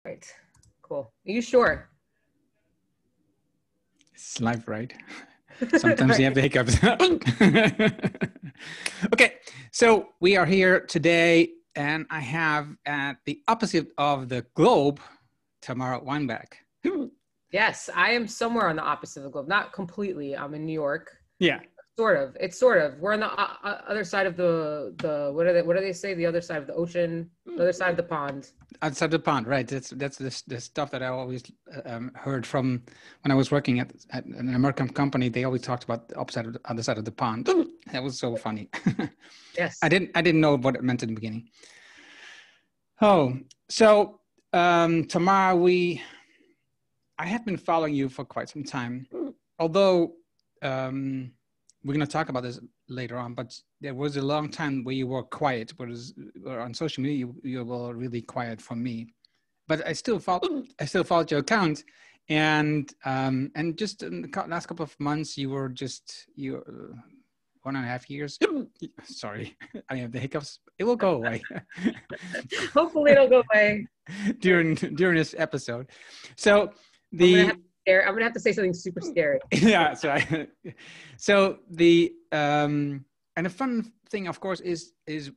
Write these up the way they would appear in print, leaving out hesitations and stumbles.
Right. Cool. Are you sure? It's life, right? Sometimes Right. you have the hiccups. Okay, so we are here today, and I have at the opposite of the globe, Tamar Weinberg. Yes, I am somewhere on the opposite of the globe. Not completely. I'm in New York. Yeah. Sort of. It's sort of. We're on the other side of the what do they say? The other side of the ocean, the other side of the pond. Outside the pond, right? That's the stuff that I always heard from when I was working at an American company. They always talked about the opposite of the other side of the pond. That was so funny. Yes. I didn't know what it meant in the beginning. Oh, so Tamara, I have been following you for quite some time, although we're going to talk about this later on, but there was a long time where you were quiet, whereas on social media, you were really quiet from me, but I still followed your account. And just in the last couple of months, you 1.5 years. Sorry, I have the hiccups. It will go away. Hopefully it'll go away during this episode. So I'm gonna have to say something super scary. Yeah. So the and the fun thing, of course, is if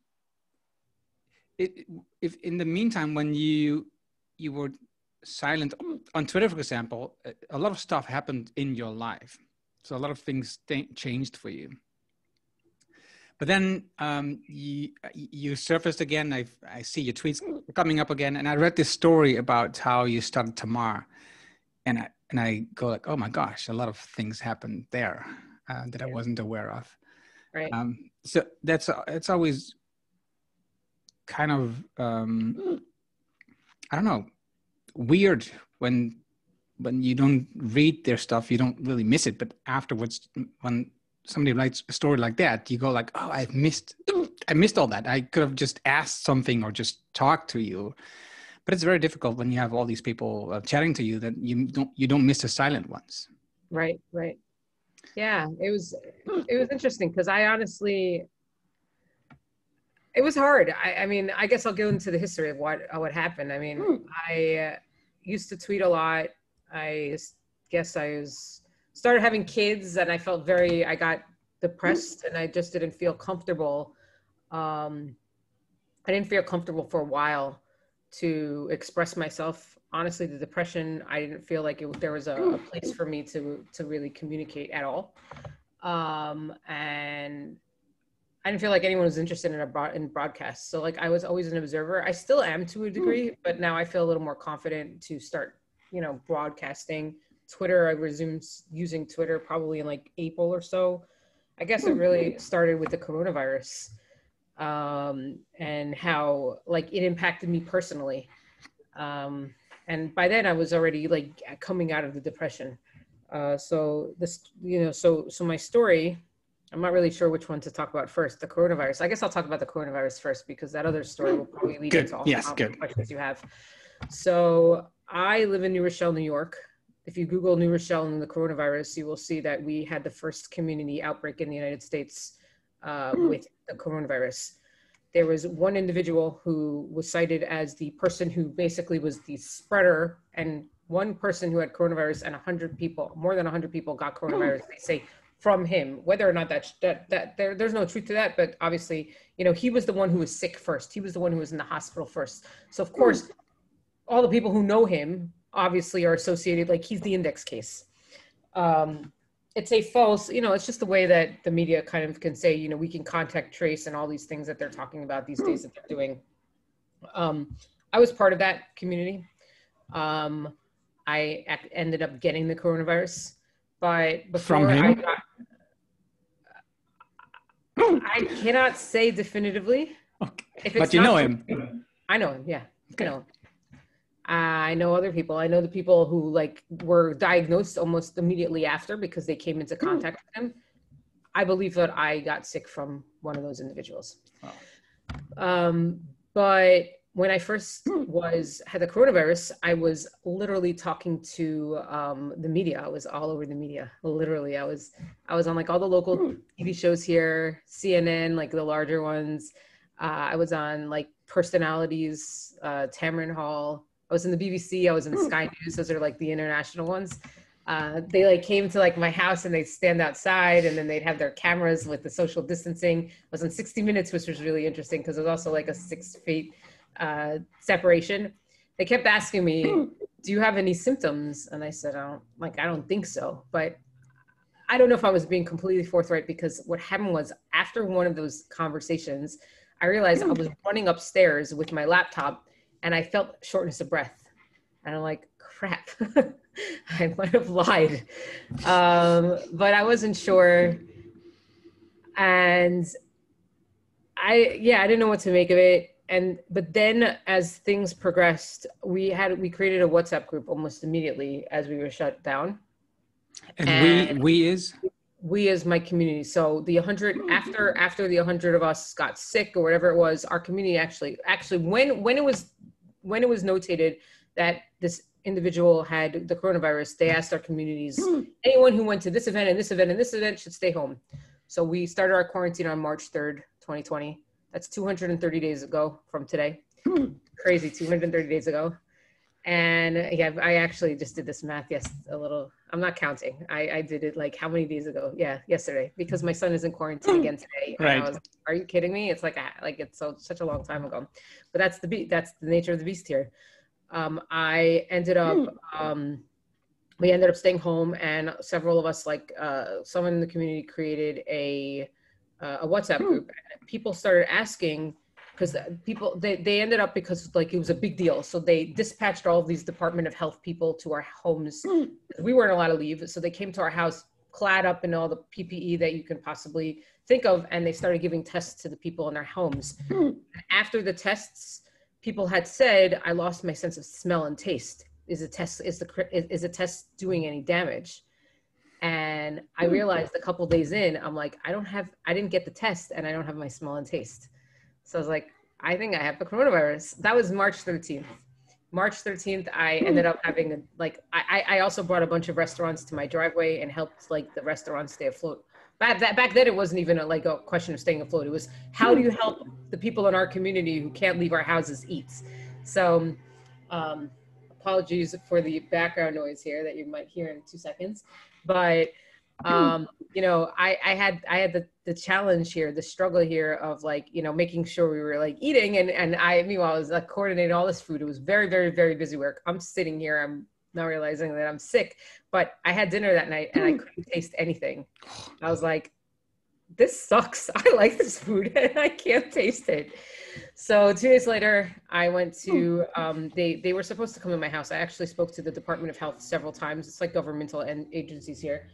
in the meantime when you were silent on Twitter, for example, a lot of stuff happened in your life. So a lot of things changed for you. But then you surfaced again. I see your tweets coming up again, and I read this story about how you started Tamar, and I go like, oh my gosh, a lot of things happened there that I wasn't aware of. Right. So it's always kind of I don't know, weird when you don't read their stuff, you don't really miss it. But afterwards, when somebody writes a story like that, you go like, oh, I missed all that. I could have just asked something or just talked to you. But it's very difficult when you have all these people chatting to you that you don't miss the silent ones. Right. Yeah, it was interesting because I honestly, it was hard. I mean, I guess I'll go into the history of what happened. I mean, I used to tweet a lot. I guess started having kids, and I got depressed, and I just didn't feel comfortable. I didn't feel comfortable for a while to express myself. Honestly, the depression, I didn't feel like there was a place for me to really communicate at all. And I didn't feel like anyone was interested in broadcasts. So like I was always an observer. I still am to a degree, but now I feel a little more confident to start, broadcasting. Twitter, I resumed using Twitter probably in like April or so. I guess it really started with the coronavirus. And how like it impacted me personally. And by then I was already like coming out of the depression. So my story, I'm not really sure which one to talk about first, the coronavirus. I guess I'll talk about the coronavirus first because that other story will probably lead into all the questions you have. So I live in New Rochelle, New York. If you Google New Rochelle and the coronavirus, you will see that we had the first community outbreak in the United States with the coronavirus. There was one individual who was cited as the person who basically was the spreader, and one person who had coronavirus, and more than 100 people got coronavirus. They say from him, whether or not there's no truth to that, but obviously, he was the one who was sick first. He was the one who was in the hospital first. So of course, all the people who know him obviously are associated, like he's the index case. It's a false, it's just the way that the media kind of can say, we can contact trace and all these things that they're talking about these days that they're doing. I was part of that community. I ended up getting the coronavirus, but before From him? I cannot say definitively. Okay. But you know him. I know him, yeah. Okay. I know him. I know other people. I know the people who like were diagnosed almost immediately after because they came into contact with him. I believe that I got sick from one of those individuals. Wow. But when I first had the coronavirus, I was literally talking to the media. I was all over the media. Literally, I was on like all the local TV shows here, CNN, like the larger ones. I was on like personalities, Tamron Hall, I was in the BBC, I was in Sky News. Those are like the international ones. They like came to like my house and they'd stand outside and then they'd have their cameras with the social distancing. I was on 60 Minutes, which was really interesting because it was also like a 6 feet separation. They kept asking me, do you have any symptoms? And I said, I don't think so. But I don't know if I was being completely forthright, because what happened was after one of those conversations, I realized I was running upstairs with my laptop and I felt shortness of breath. And I'm like, crap, I might have lied. But I wasn't sure. And I didn't know what to make of it. But then as things progressed, we created a WhatsApp group almost immediately as we were shut down. And we as my community. So the 100 after the 100 of us got sick or whatever it was, our community actually when it was notated that this individual had the coronavirus, they asked our communities, anyone who went to this event and this event and this event should stay home. So we started our quarantine on March 3rd, 2020. That's 230 days ago from today. Crazy, 230 days ago. And yeah, I actually just did this math I'm not counting. I did it like how many days ago? Yeah, yesterday, because my son is in quarantine again today. Right. And I was, are you kidding me? It's like it's such a long time ago. But that's the nature of the beast here. I ended up we ended up staying home, and several of us, like someone in the community created a WhatsApp group. And people started asking, because they ended up, because like it was a big deal, so they dispatched all of these Department of Health people to our homes. We weren't allowed to leave, so they came to our house clad up in all the PPE that you can possibly think of, and they started giving tests to the people in their homes. After the tests, people had said, I lost my sense of smell and taste. Is a test doing any damage? And I realized a couple days in, I'm like, I didn't get the test and I don't have my smell and taste. So I was like, I think I have the coronavirus. That was March 13th. March 13th, I ended up having I also brought a bunch of restaurants to my driveway and helped like the restaurants stay afloat. Back then it wasn't even a question of staying afloat. It was, how do you help the people in our community who can't leave our houses eat? So apologies for the background noise here that you might hear in 2 seconds. But I had the challenge here, the struggle here of like, making sure we were like eating, and I meanwhile I was like coordinating all this food. It was very, very, very busy work. I'm sitting here, I'm not realizing that I'm sick, but I had dinner that night and I couldn't taste anything. I was like, this sucks. I like this food and I can't taste it. So 2 days later, I went to, they were supposed to come to my house. I actually spoke to the Department of Health several times. It's like governmental agencies here.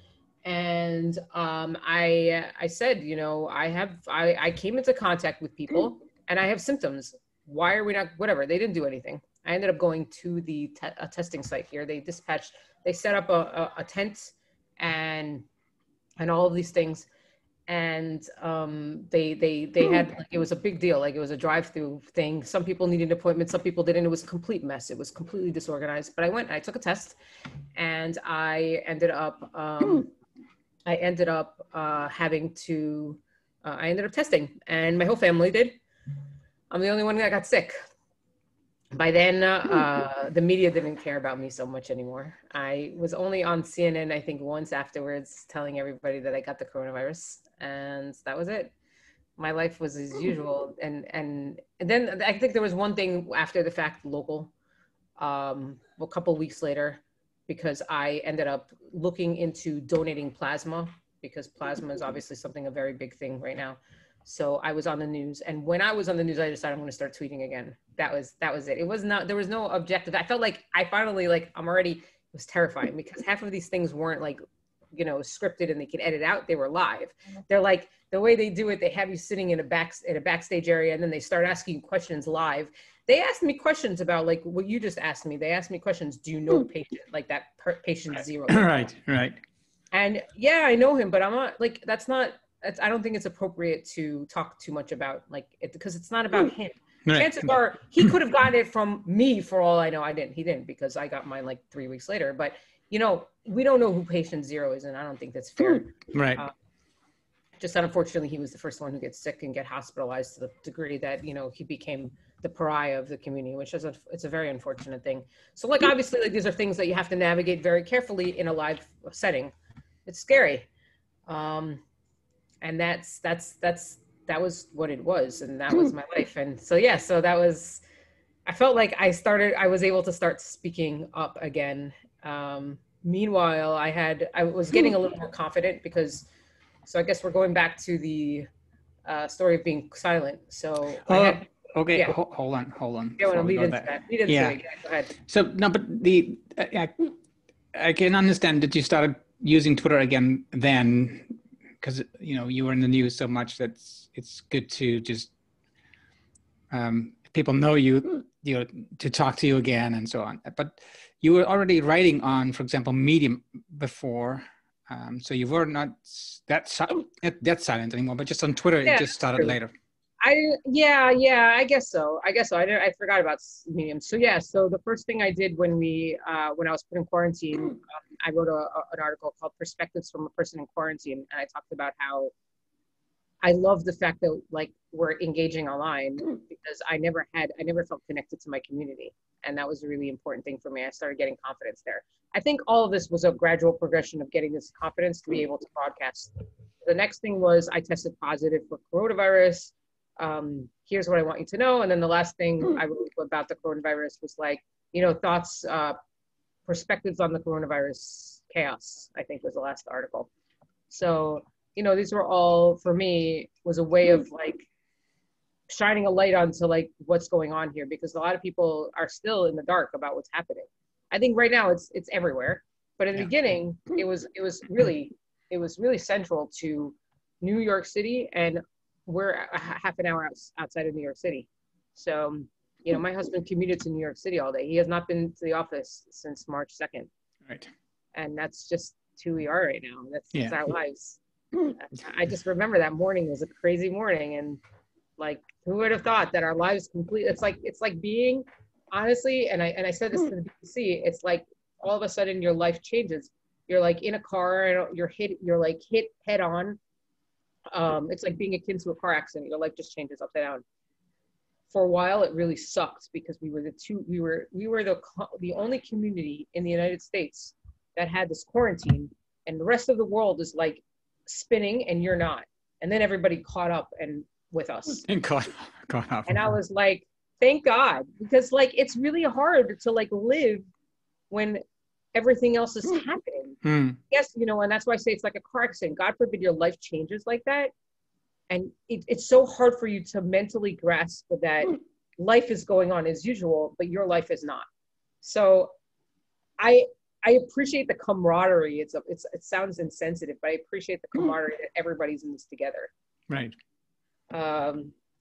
And I said, I came into contact with people and I have symptoms. Why are we not, whatever. They didn't do anything. I ended up going to the testing site here. They set up a tent and all of these things. And they had, like, it was a big deal. Like, it was a drive-through thing. Some people needed appointments, some people didn't. It was a complete mess. It was completely disorganized. But I went, I took a test, and I ended up testing, and my whole family did. I'm the only one that got sick. By then, the media didn't care about me so much anymore. I was only on CNN, I think, once afterwards, telling everybody that I got the coronavirus, and that was it. My life was as usual. And then I think there was one thing after the fact, local, a couple of weeks later, because I ended up looking into donating plasma, because plasma is obviously a very big thing right now. So I was on the news, and when I was on the news, I decided I'm going to start tweeting again. That was it. It was not, there was no objective. I felt like I finally, like, it was terrifying, because half of these things weren't like, scripted and they could edit out. They were live. They're like, the way they do it, they have you sitting in a backstage area, and then they start asking questions live. They asked me questions about like what you just asked me. They asked me questions. Do you know patient, like that patient zero? Right. And yeah, I know him, but I'm not like, I don't think it's appropriate to talk too much about like it, because it's not about him. Right. Chances are he could have gotten it from me for all I know. He didn't, because I got mine like 3 weeks later. But we don't know who patient zero is, and I don't think that's fair. Right. Just unfortunately, he was the first one who gets sick and get hospitalized to the degree that he became the pariah of the community, which is it's a very unfortunate thing. So like, obviously, like these are things that you have to navigate very carefully in a live setting. It's scary. And that was what it was. And that was my life. And so, yeah, so that was, I felt like I was able to start speaking up again. Meanwhile, I was getting a little more confident because, so I guess we're going back to the story of being silent. So okay, yeah. hold on. Yeah, I want to lead into that. Lead into it. Yeah, go ahead. So no, but I can understand that you started using Twitter again then, because you were in the news so much that it's good to just people know you to talk to you again and so on. But you were already writing on, for example, Medium before, so you were not that silent anymore. But just on Twitter, it just started later. I guess so. I forgot about Medium. So yeah, so the first thing I did when I was put in quarantine, I wrote an article called "Perspectives from a Person in Quarantine," and I talked about how I love the fact that like we're engaging online, because I never felt connected to my community, and that was a really important thing for me. I started getting confidence there. I think all of this was a gradual progression of getting this confidence to be able to broadcast. The next thing was I tested positive for coronavirus. Here's what I want you to know. And then the last thing I wrote about the coronavirus was like, thoughts, perspectives on the coronavirus chaos, I think was the last article. So, these were all, for me, was a way of like shining a light onto like what's going on here, because a lot of people are still in the dark about what's happening. I think right now it's everywhere, but in the beginning, it was really central to New York City, and we're a half an hour outside of New York City. So, my husband commuted to New York City all day. He has not been to the office since March 2nd. Right. And that's just who we are right now. That's our lives. I just remember that morning was a crazy morning. And like, who would have thought that our lives it's like being, honestly, and I said this to the BBC, it's like all of a sudden your life changes. You're like in a car and you're hit head on. It's like being akin to a car accident. Your life just changes upside down. For a while, it really sucked because we were the only community in the United States that had this quarantine, and the rest of the world is like spinning, and you're not. And then everybody caught up and with us. And caught up. And I was like, thank God, because like it's really hard to like live when everything else is happening. Yes, and that's why I say it's like a car accident. God forbid your life changes like that. And it's so hard for you to mentally grasp that life is going on as usual, but your life is not. So I appreciate the camaraderie. It sounds insensitive, but I appreciate the camaraderie that everybody's in this together. Right.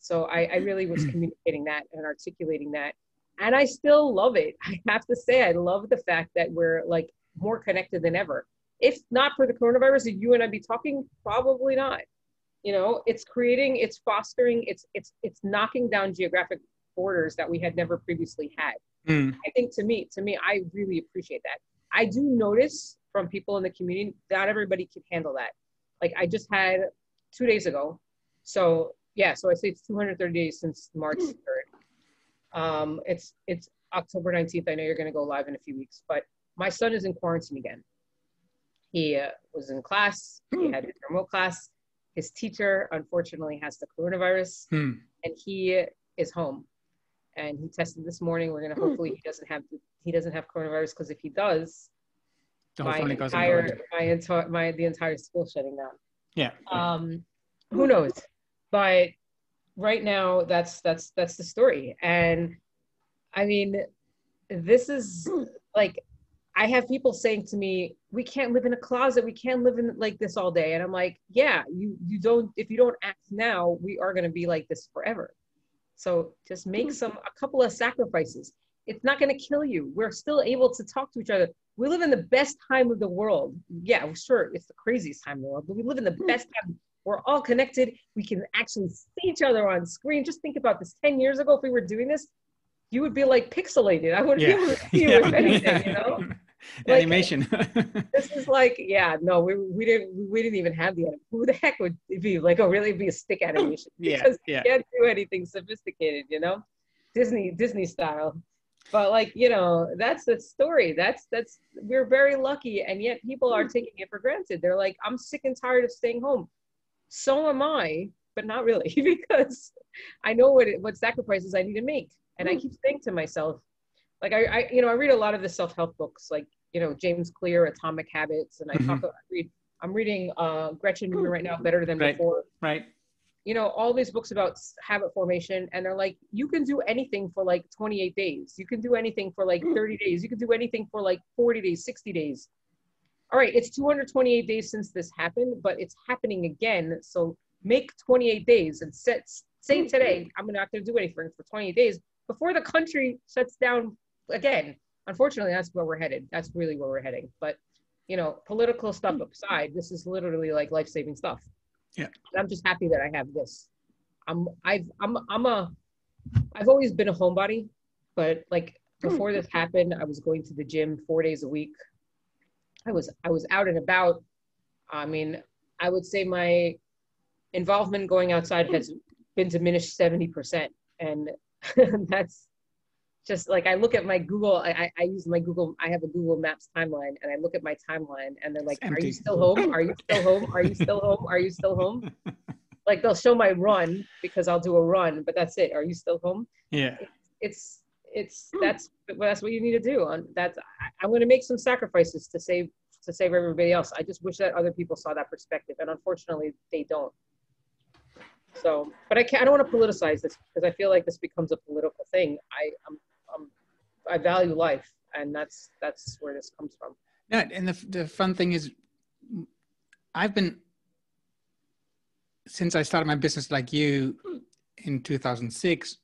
So I really was communicating that and articulating that. And I still love it. I have to say, I love the fact that we're like more connected than ever. If not for the coronavirus, would you and I be talking? Probably not. It's fostering, it's knocking down geographic borders that we had never previously had. I think to me, I really appreciate that. I do notice from people in the community, not everybody can handle that. Like I just had 2 days ago. So I say it's 230 days since March 3rd. It's October 19th. I know you're going to go live in a few weeks, but my son is in quarantine again. He was in class. He had his remote class. His teacher, unfortunately, has the coronavirus, and he is home. And he tested this morning. We're gonna hopefully he doesn't have coronavirus, because if he does, the entire school shutting down. Yeah. Who knows? But right now, that's the story. And I mean, this is like, I have people saying to me, we can't live in a closet. We can't live in like this all day. And I'm like, yeah, you don't, if you don't act now, we are going to be like this forever. So just make a couple of sacrifices. It's not going to kill you. We're still able to talk to each other. We live in the best time of the world. Yeah, sure. It's the craziest time in the world, but we live in the best time. We're all connected. We can actually see each other on screen. Just think about this. 10 years ago, if we were doing this, you would be like pixelated. I wouldn't be able to see you if anything, Like, animation. This is like, we didn't even have the, who the heck would it be like, really be a stick animation? Because you can't do anything sophisticated, Disney style. But like, you know, that's the story. That's we're very lucky, and yet people are taking it for granted. They're like, I'm sick and tired of staying home. So am I, but not really, because I know what sacrifices I need to make. And I keep saying to myself, like I read a lot of the self-help books, like, you know, James Clear, Atomic Habits, and I'm reading Gretchen Rubin right now, Better Than Before. Right. You know, all these books about habit formation, and they're like, you can do anything for like 28 days. You can do anything for like 30 days. You can do anything for like 40 days, 60 days. All right, it's 228 days since this happened, but it's happening again. So make 28 days and say today, I'm not going to do anything for 28 days before the country shuts down again. Unfortunately, that's where we're headed. That's really where we're heading. But, you know, political stuff aside, this is literally like life-saving stuff. Yeah. And I'm just happy that I have this. I've always been a homebody, but like before this happened, I was going to the gym 4 days a week. I was out and about. I mean, I would say my involvement going outside has been diminished 70%. And that's just like, I look at my Google, I use my Google, I have a Google Maps timeline, and I look at my timeline, and they're like, are you still home? Are you still home? Are you still home? Are you still home? Like, they'll show my run, because I'll do a run, but that's it. Are you still home? Yeah. That's what you need to do. I'm going to make some sacrifices to save everybody else. I just wish that other people saw that perspective, and unfortunately they don't. So, but I don't want to politicize this, because I feel like this becomes a political thing. I value life, and that's where this comes from. Yeah, and the fun thing is, since I started my business like you in 2006,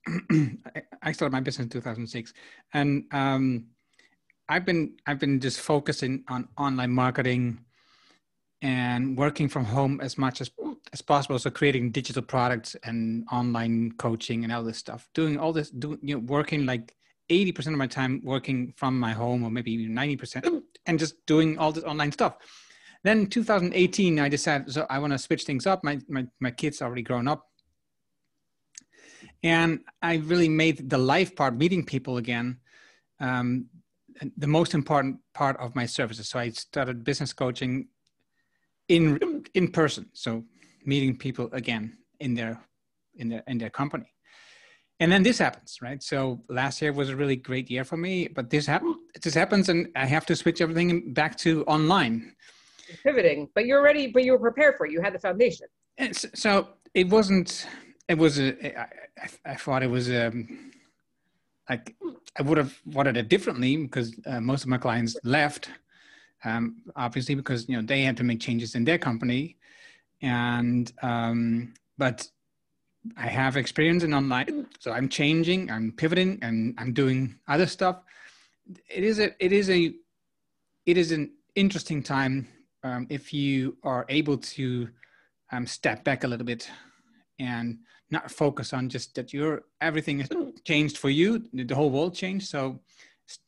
I started my business in 2006, and I've been just focusing on online marketing and working from home as much as possible. So creating digital products and online coaching and all this stuff, doing all this, working like 80% of my time working from my home, or maybe even 90%, and just doing all this online stuff. Then 2018, I decided, so I want to switch things up. My kids are already grown up. And I really made the life part, meeting people again, the most important part of my services. So I started business coaching in person. So meeting people again in their company. And then this happens, right? So last year was a really great year for me, but this happens, and I have to switch everything back to online. You're pivoting, but you're ready, but you were prepared for it. You had the foundation. And so it wasn't, I thought it was like, I would have wanted it differently, because most of my clients left, obviously, because, you know, they had to make changes in their company. And, but I have experience in online, so I'm changing, I'm pivoting, and I'm doing other stuff. It is an interesting time if you are able to step back a little bit and not focus on just that everything has changed for you, the whole world changed. So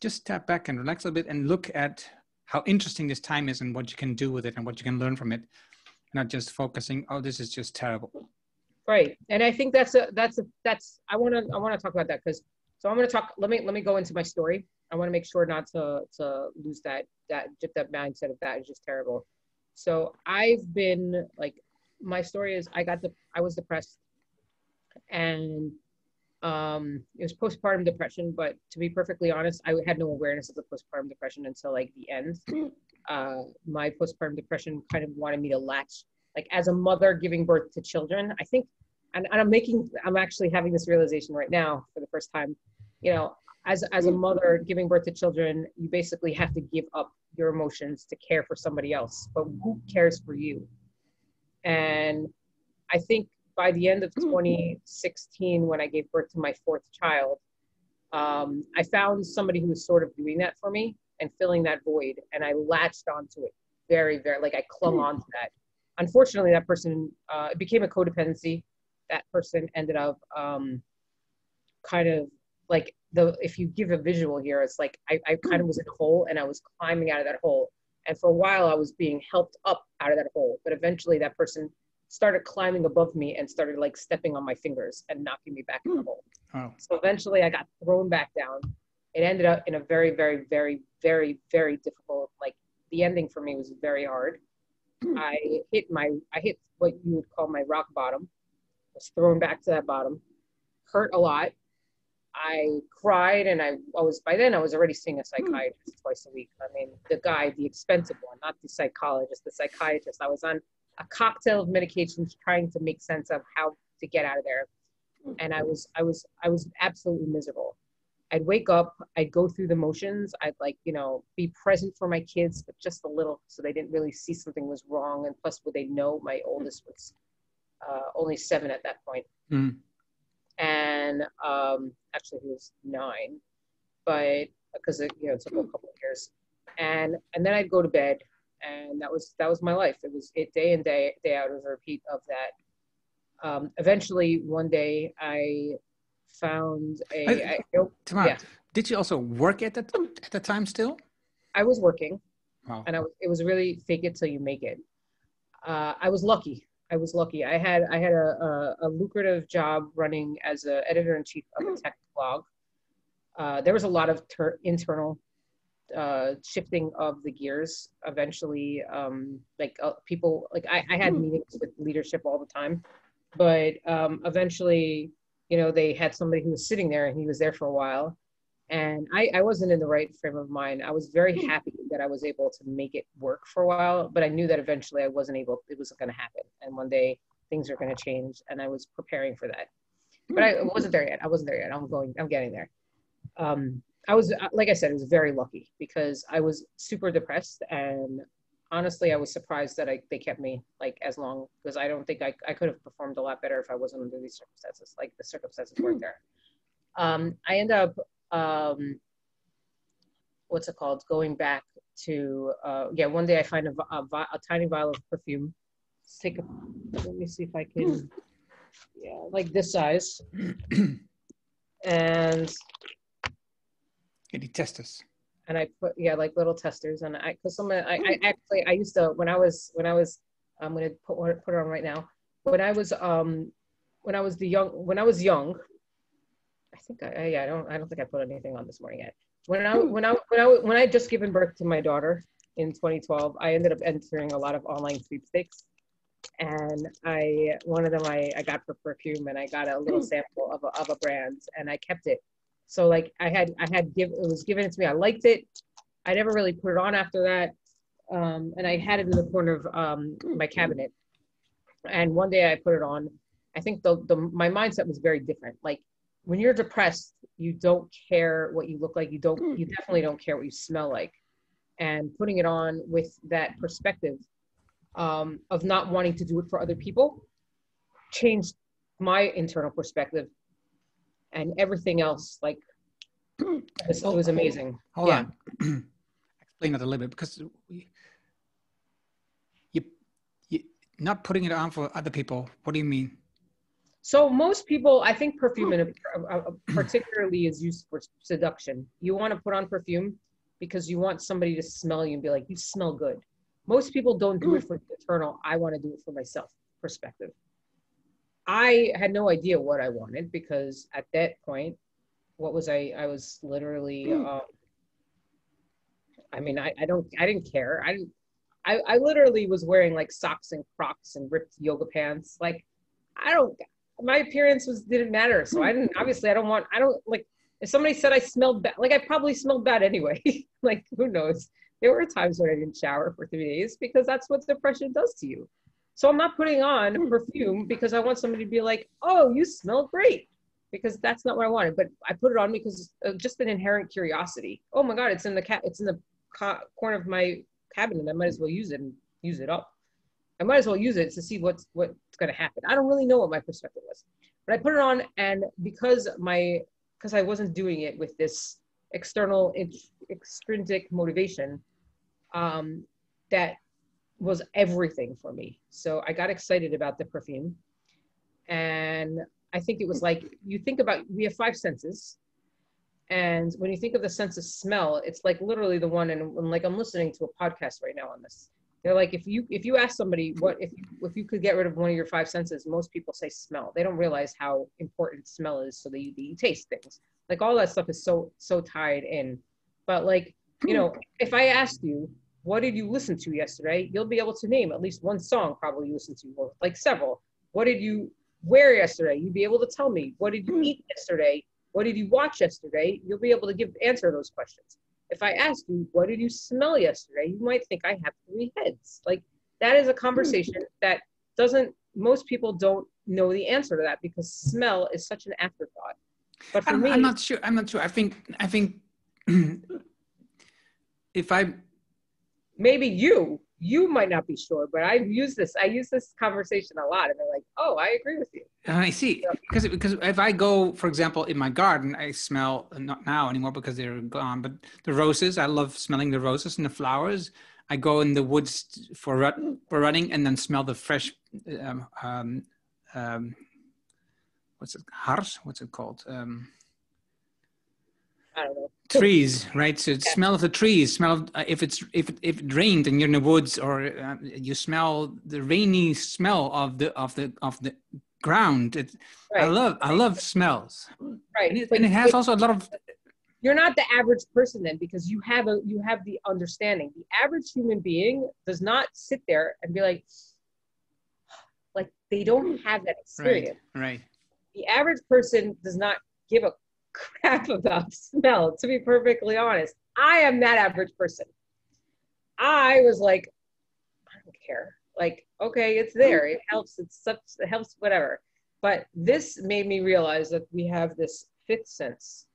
just step back and relax a little bit and look at how interesting this time is and what you can do with it and what you can learn from it. Not just focusing, oh, this is just terrible. Right. And I think I want to talk about that, because I'm going to talk, let me go into my story. I want to make sure not to lose that mindset of that is just terrible. So I've been like, my story is I was depressed, and it was postpartum depression, but to be perfectly honest, I had no awareness of the postpartum depression until like the end. My postpartum depression kind of wanted me to latch, like, as a mother giving birth to children, I think, and I'm actually having this realization right now for the first time, you know, as a mother giving birth to children, you basically have to give up your emotions to care for somebody else, but who cares for you? And I think by the end of 2016, when I gave birth to my fourth child, I found somebody who was sort of doing that for me and filling that void. And I latched onto it very, very, like, I clung on to that. Unfortunately, that person, it became a codependency. That person ended up kind of like, if you give a visual here, it's like I kind of was in a hole, and I was climbing out of that hole. And for a while I was being helped up out of that hole, but eventually that person started climbing above me and started like stepping on my fingers and knocking me back in the hole. Oh. So eventually I got thrown back down. It ended up in a very, very, very, very, very difficult, like the ending for me was very hard. I hit what you would call my rock bottom, was thrown back to that bottom, hurt a lot. I cried, and by then I was already seeing a psychiatrist twice a week. I mean, the expensive one, not the psychologist, the psychiatrist. I was on a cocktail of medications trying to make sense of how to get out of there. And I was absolutely miserable. I'd wake up, I'd go through the motions. I'd be present for my kids, but just a little, so they didn't really see something was wrong. And plus, would they know my oldest was only 7 at that point. Mm. And actually he was 9, but because it took a couple of years. And then I'd go to bed, and that was my life. It was day in, day out. It was a repeat of that. Eventually, one day I found Tamar, yeah. Did you also work at the time still? I was working. Wow. And it was really fake it till you make it. I was lucky. I had a lucrative job running as an editor-in-chief of a tech blog. There was a lot of internal shifting of the gears. Eventually, people, like I had meetings with leadership all the time, but eventually, they had somebody who was sitting there, and he was there for a while. And I wasn't in the right frame of mind. I was very happy that I was able to make it work for a while, but I knew that eventually it wasn't going to happen. And one day things are going to change, and I was preparing for that. But I wasn't there yet. I'm getting there. I was, like I said, I was very lucky because I was super depressed, and honestly, I was surprised that they kept me like as long, because I don't think I could have performed a lot better if I wasn't under these circumstances. Like the circumstances weren't there. I end up, what's it called? Going back to, one day I find a tiny vial of perfume. Let me see if I can, like this size. And the testers. And I put, like little testers. And I used to, when I was, I'm going to put it on right now. When I was young, I don't think I put anything on this morning yet. When I had just given birth to my daughter in 2012, I ended up entering a lot of online sweepstakes, and one of them I got for perfume, and I got a little sample of a brand, and I kept it. So like it was given to me. I liked it. I never really put it on after that, and I had it in the corner of my cabinet. And one day I put it on. I think my mindset was very different. Like, when you're depressed, you don't care what you look like. You definitely don't care what you smell like. And putting it on with that perspective of not wanting to do it for other people changed my internal perspective, and everything else. Like, it was amazing. Hold on. Explain that a little bit, because you not putting it on for other people. What do you mean? So most people, I think perfume particularly is used for seduction. You want to put on perfume because you want somebody to smell you and be like, you smell good. Most people don't do it for the eternal, I want to do it for myself perspective. I had no idea what I wanted, because at that point, what was I was literally, I didn't care. I literally was wearing like socks and Crocs and ripped yoga pants. Like, my appearance didn't matter. So I don't like, if somebody said I smelled bad, like I probably smelled bad anyway. Like, who knows? There were times when I didn't shower for 3 days, because that's what depression does to you. So I'm not putting on perfume because I want somebody to be like, oh, you smell great, because that's not what I wanted. But I put it on because just an inherent curiosity. Oh my God, it's in the corner of my cabinet. I might as well use it and use it up. I might as well use it to see what's going to happen. I don't really know what my perspective was, but I put it on, and because I wasn't doing it with this external extrinsic motivation, that was everything for me. So I got excited about the perfume, and I think it was like, we have 5 senses, and when you think of the sense of smell, it's like literally the one, and like I'm listening to a podcast right now on this. They're like, if you ask somebody what if you could get rid of one of your five senses, most people say smell. They don't realize how important smell is, so that you taste things. Like all that stuff is so tied in. But like, you know, if I asked you, what did you listen to yesterday? You'll be able to name at least one song probably you listened to, or like several. What did you wear yesterday? You'd be able to tell me. What did you eat yesterday? What did you watch yesterday? You'll be able to answer those questions. If I asked you, what did you smell yesterday? You might think I have three heads. Like that is a conversation that most people don't know the answer to that, because smell is such an afterthought. But for me, I'm not sure. I think if I, maybe you might not be sure, but I use this conversation a lot, and they're like, oh, I agree with you. I see. Because if I go, for example, in my garden, I smell, not now anymore because they're gone, but the roses, I love smelling the roses and the flowers. I go in the woods for running and then smell the fresh, what's it, hars? What's it called? I don't know. Trees, right? So smell of the trees, smell of, if it rained and you're in the woods, or you smell the rainy smell of the ground. Right. I love smells. Right. And it has also a lot of. You're not the average person then, because you have the understanding. The average human being does not sit there and be like they don't have that experience. Right. The average person does not give a crap about smell, to be perfectly honest. I am that average person. I was like, I don't care. Like, okay, it's there. It helps. It helps, whatever. But this made me realize that we have this fifth sense.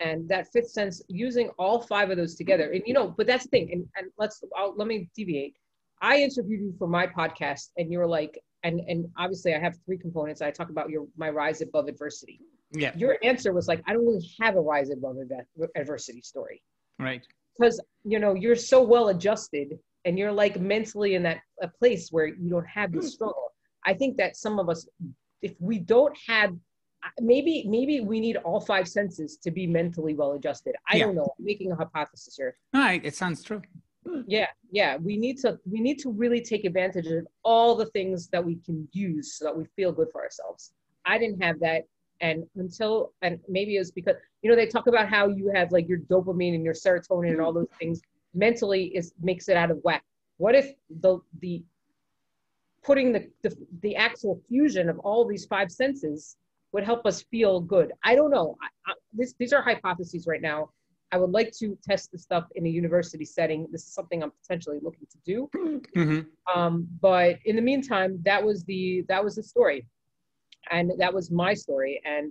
And that fifth sense, using all five of those together. And, you know, but that's the thing. And let me deviate. I interviewed you for my podcast, and you're like, and obviously I have three components. I talk about my rise above adversity. Yeah. Your answer was like, I don't really have a rise above adversity story. Right. Because, you know, you're so well adjusted, and you're like mentally in a place where you don't have this struggle. I think that some of us, if we don't have, maybe we need all five senses to be mentally well adjusted. I don't know. I'm making a hypothesis here. No, it sounds true. Yeah. We need to really take advantage of all the things that we can use so that we feel good for ourselves. I didn't have that. And maybe it was because, you know, they talk about how you have like your dopamine and your serotonin and all those things mentally makes it out of whack. What if the putting the actual fusion of all these five senses would help us feel good? I don't know. These are hypotheses right now. I would like to test this stuff in a university setting. This is something I'm potentially looking to do. Mm-hmm. But in the meantime, that was the story. And that was my story. And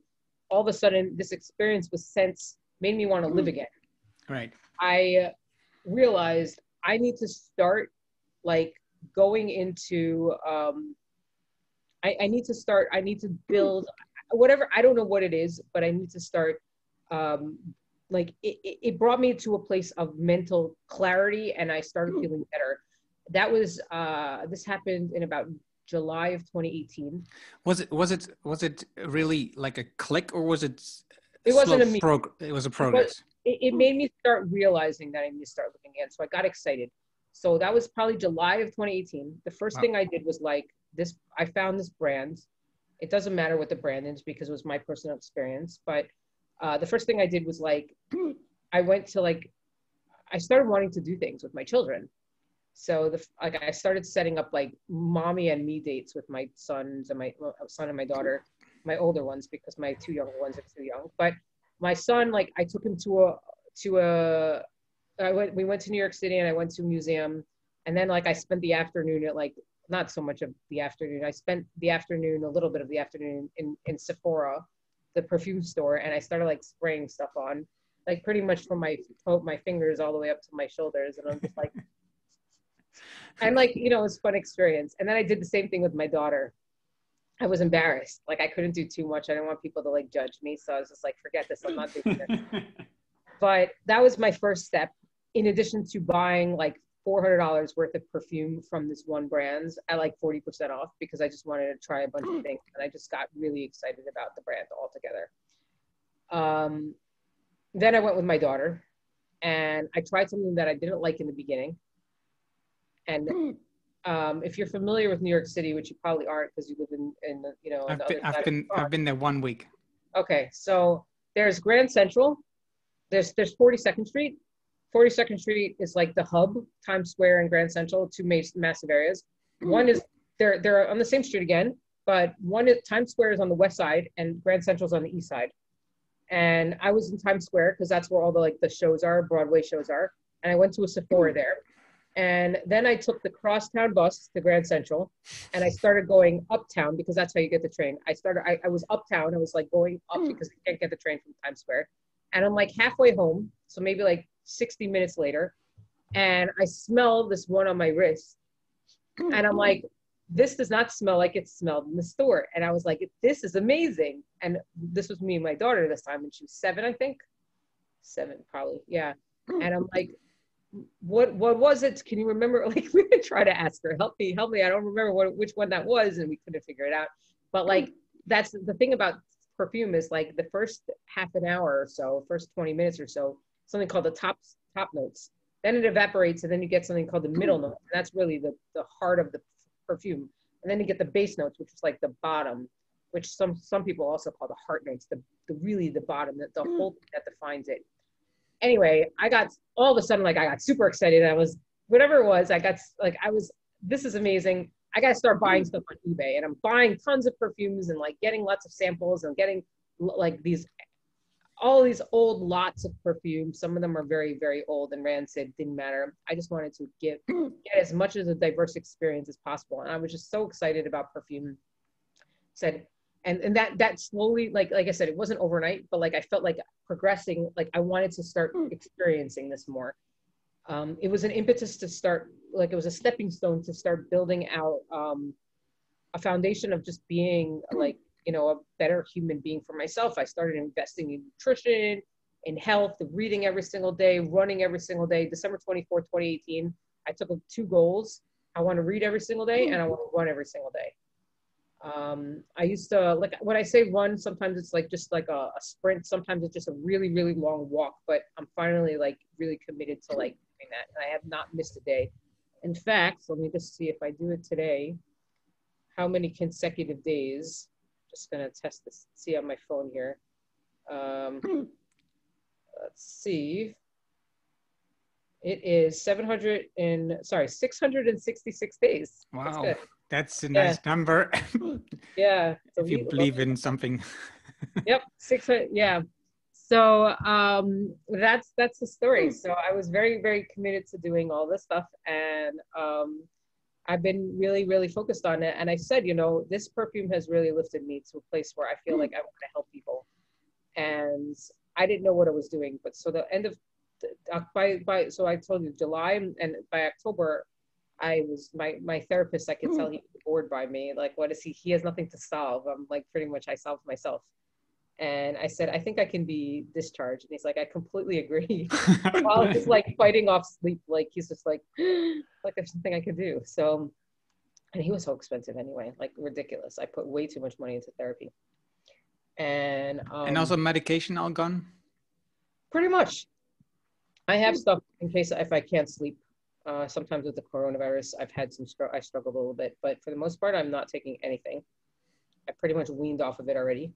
all of a sudden, this experience with scents made me want to live again. Right. I realized I need to start like going into, I need to build whatever, I don't know what it is, but I need to start, like it brought me to a place of mental clarity, and I started feeling better. That was, this happened in about July of 2018. Was it really like a click, or was it? It wasn't it was a progress. It made me start realizing that I need to start looking again. So I got excited. So that was probably July of 2018. The first thing I did was like this. I found this brand. It doesn't matter what the brand is because it was my personal experience. But the first thing I did was like, I started wanting to do things with my children. So I started setting up like mommy and me dates with my sons and my son and my daughter, my older ones, because my two younger ones are too young. But my son, like I took him we went to New York City, and I went to a museum, and then like I spent the afternoon at like, not so much of the afternoon. I spent the afternoon, a little bit of the afternoon in Sephora, the perfume store, and I started like spraying stuff on, like pretty much from my fingers all the way up to my shoulders, and I'm just like. And like, you know, it was a fun experience. And then I did the same thing with my daughter. I was embarrassed. Like I couldn't do too much. I didn't want people to like judge me. So I was just like, forget this. I'm not doing this. But that was my first step, in addition to buying like $400 worth of perfume from this one brand at like 40% off, because I just wanted to try a bunch of things. And I just got really excited about the brand altogether. Then I went with my daughter, and I tried something that I didn't like in the beginning. And if you're familiar with New York City, which you probably aren't because you live in the, you know, on the other side of the park. I've been there 1 week. Okay, so there's Grand Central. There's 42nd Street. 42nd Street is like the hub, Times Square and Grand Central, two massive areas. One is they're on the same street again, but one is Times Square is on the west side and Grand Central's on the east side. And I was in Times Square because that's where all the like the shows are, Broadway shows are. And I went to a Sephora there. And then I took the crosstown bus to Grand Central and I started going uptown because that's how you get the train. I was uptown. I was like going up because I can't get the train from Times Square. And I'm like halfway home. So maybe like 60 minutes later. And I smell this one on my wrist. And I'm like, this does not smell like it smelled in the store. And I was like, this is amazing. And this was me and my daughter this time. And she was 7, I think. 7, probably. Yeah. And I'm like, what was it? Can you remember? Like, we could try to ask her, help me. I don't remember which one that was. And we couldn't figure it out. But like, that's the thing about perfume is like the first half an hour or so, first 20 minutes or so, something called the top notes. Then it evaporates and then you get something called the middle note. And that's really the heart of the perfume. And then you get the base notes, which is like the bottom, which some people also call the heart notes, the really the bottom, the whole thing that defines it. Anyway, I got all of a sudden, like I got super excited. I was, whatever it was, this is amazing. I got to start buying stuff on eBay, and I'm buying tons of perfumes and like getting lots of samples and getting like all these old lots of perfume. Some of them are very, very old and rancid, didn't matter. I just wanted to get as much as a diverse experience as possible. And I was just so excited about perfume. And that slowly, like I said, it wasn't overnight, but like I felt like progressing, like I wanted to start experiencing this more. It was an impetus to start, like it was a stepping stone to start building out a foundation of just being like, you know, a better human being for myself. I started investing in nutrition, in health, reading every single day, running every single day. December 24th, 2018, I took 2 goals. I want to read every single day and I want to run every single day. I used to, like, when I say run, sometimes it's like just like a sprint. Sometimes it's just a really, really long walk, but I'm finally like really committed to like doing that. And I have not missed a day. In fact, let me just see if I do it today, how many consecutive days. Just gonna test this, see on my phone here. Let's see. It is 666 days. Wow, that's a nice number. Yeah. If you believe in something. Yep, 600. Yeah. So that's the story. So I was very, very committed to doing all this stuff, and I've been really, really focused on it. And I said, you know, this perfume has really lifted me to a place where I feel like I want to help people. And I didn't know what I was doing, but so the end of so I told you July, and by October, I was my therapist. I could tell he was bored by me. Like, what is he? He has nothing to solve. I'm like, pretty much, I solved myself. And I said, I think I can be discharged. And he's like, I completely agree. While I was like fighting off sleep, like he's just like there's something I could do. So, and he was so expensive anyway, like ridiculous. I put way too much money into therapy. And also medication all gone? Pretty much. I have stuff in case if I can't sleep. Sometimes with the coronavirus, I've had I struggled a little bit, but for the most part, I'm not taking anything. I pretty much weaned off of it already.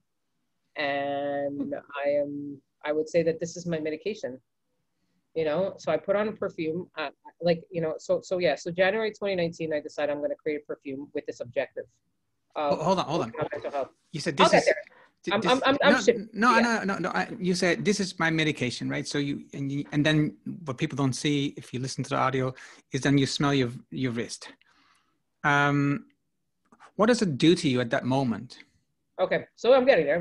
And I would say that this is my medication, you know? So I put on a perfume, so January 2019, I decided I'm going to create a perfume with this objective. Hold on. You said this is... You said this is my medication, right? So and then what people don't see if you listen to the audio is then you smell your wrist. What does it do to you at that moment? Okay, so I'm getting there.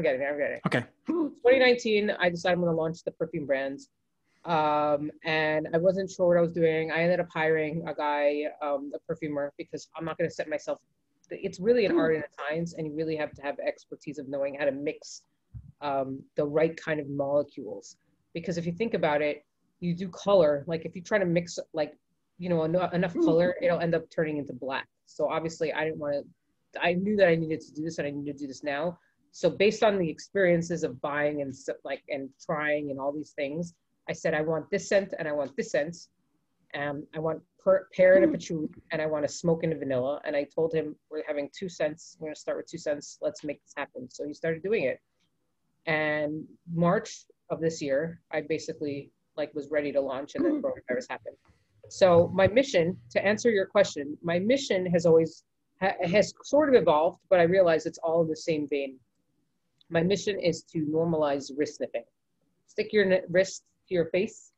Okay. 2019, I decided I'm going to launch the perfume brands. And I wasn't sure what I was doing. I ended up hiring a guy, a perfumer, because I'm not going to set myself. It's really an art and a science, and you really have to have expertise of knowing how to mix the right kind of molecules. Because if you think about it, you do color. Like if you try to mix like, you know, enough color, it'll end up turning into black. So obviously I didn't want to. I knew that I needed to do this, and I needed to do this now. So based on the experiences of buying and trying and all these things, I said, I want this scent and I want this scent. I want pear and a patchouli, and I want a smoke and a vanilla. And I told him we're having 2 cents. We're gonna start with 2 cents. Let's make this happen. So he started doing it. And March of this year, I basically like was ready to launch, and then coronavirus happened. So my mission, to answer your question, my mission has always has sort of evolved, but I realize it's all in the same vein. My mission is to normalize wrist sniffing. Stick your wrist to your face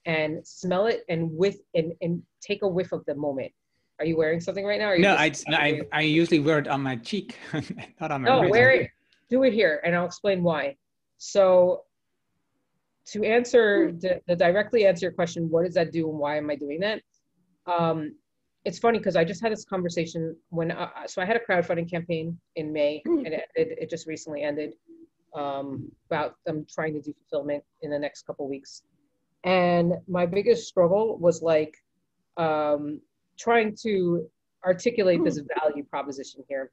and smell it and take a whiff of the moment. Are you wearing something right now? Or no, I usually wear it on my cheek, not on my wrist. Wear it. Do it here, and I'll explain why. So to answer, to directly answer your question, what does that do and why am I doing that? It's funny because I just had this conversation when, so I had a crowdfunding campaign in May, and it just recently ended, about I'm trying to do fulfillment in the next couple of weeks. And my biggest struggle was like trying to articulate this value proposition here.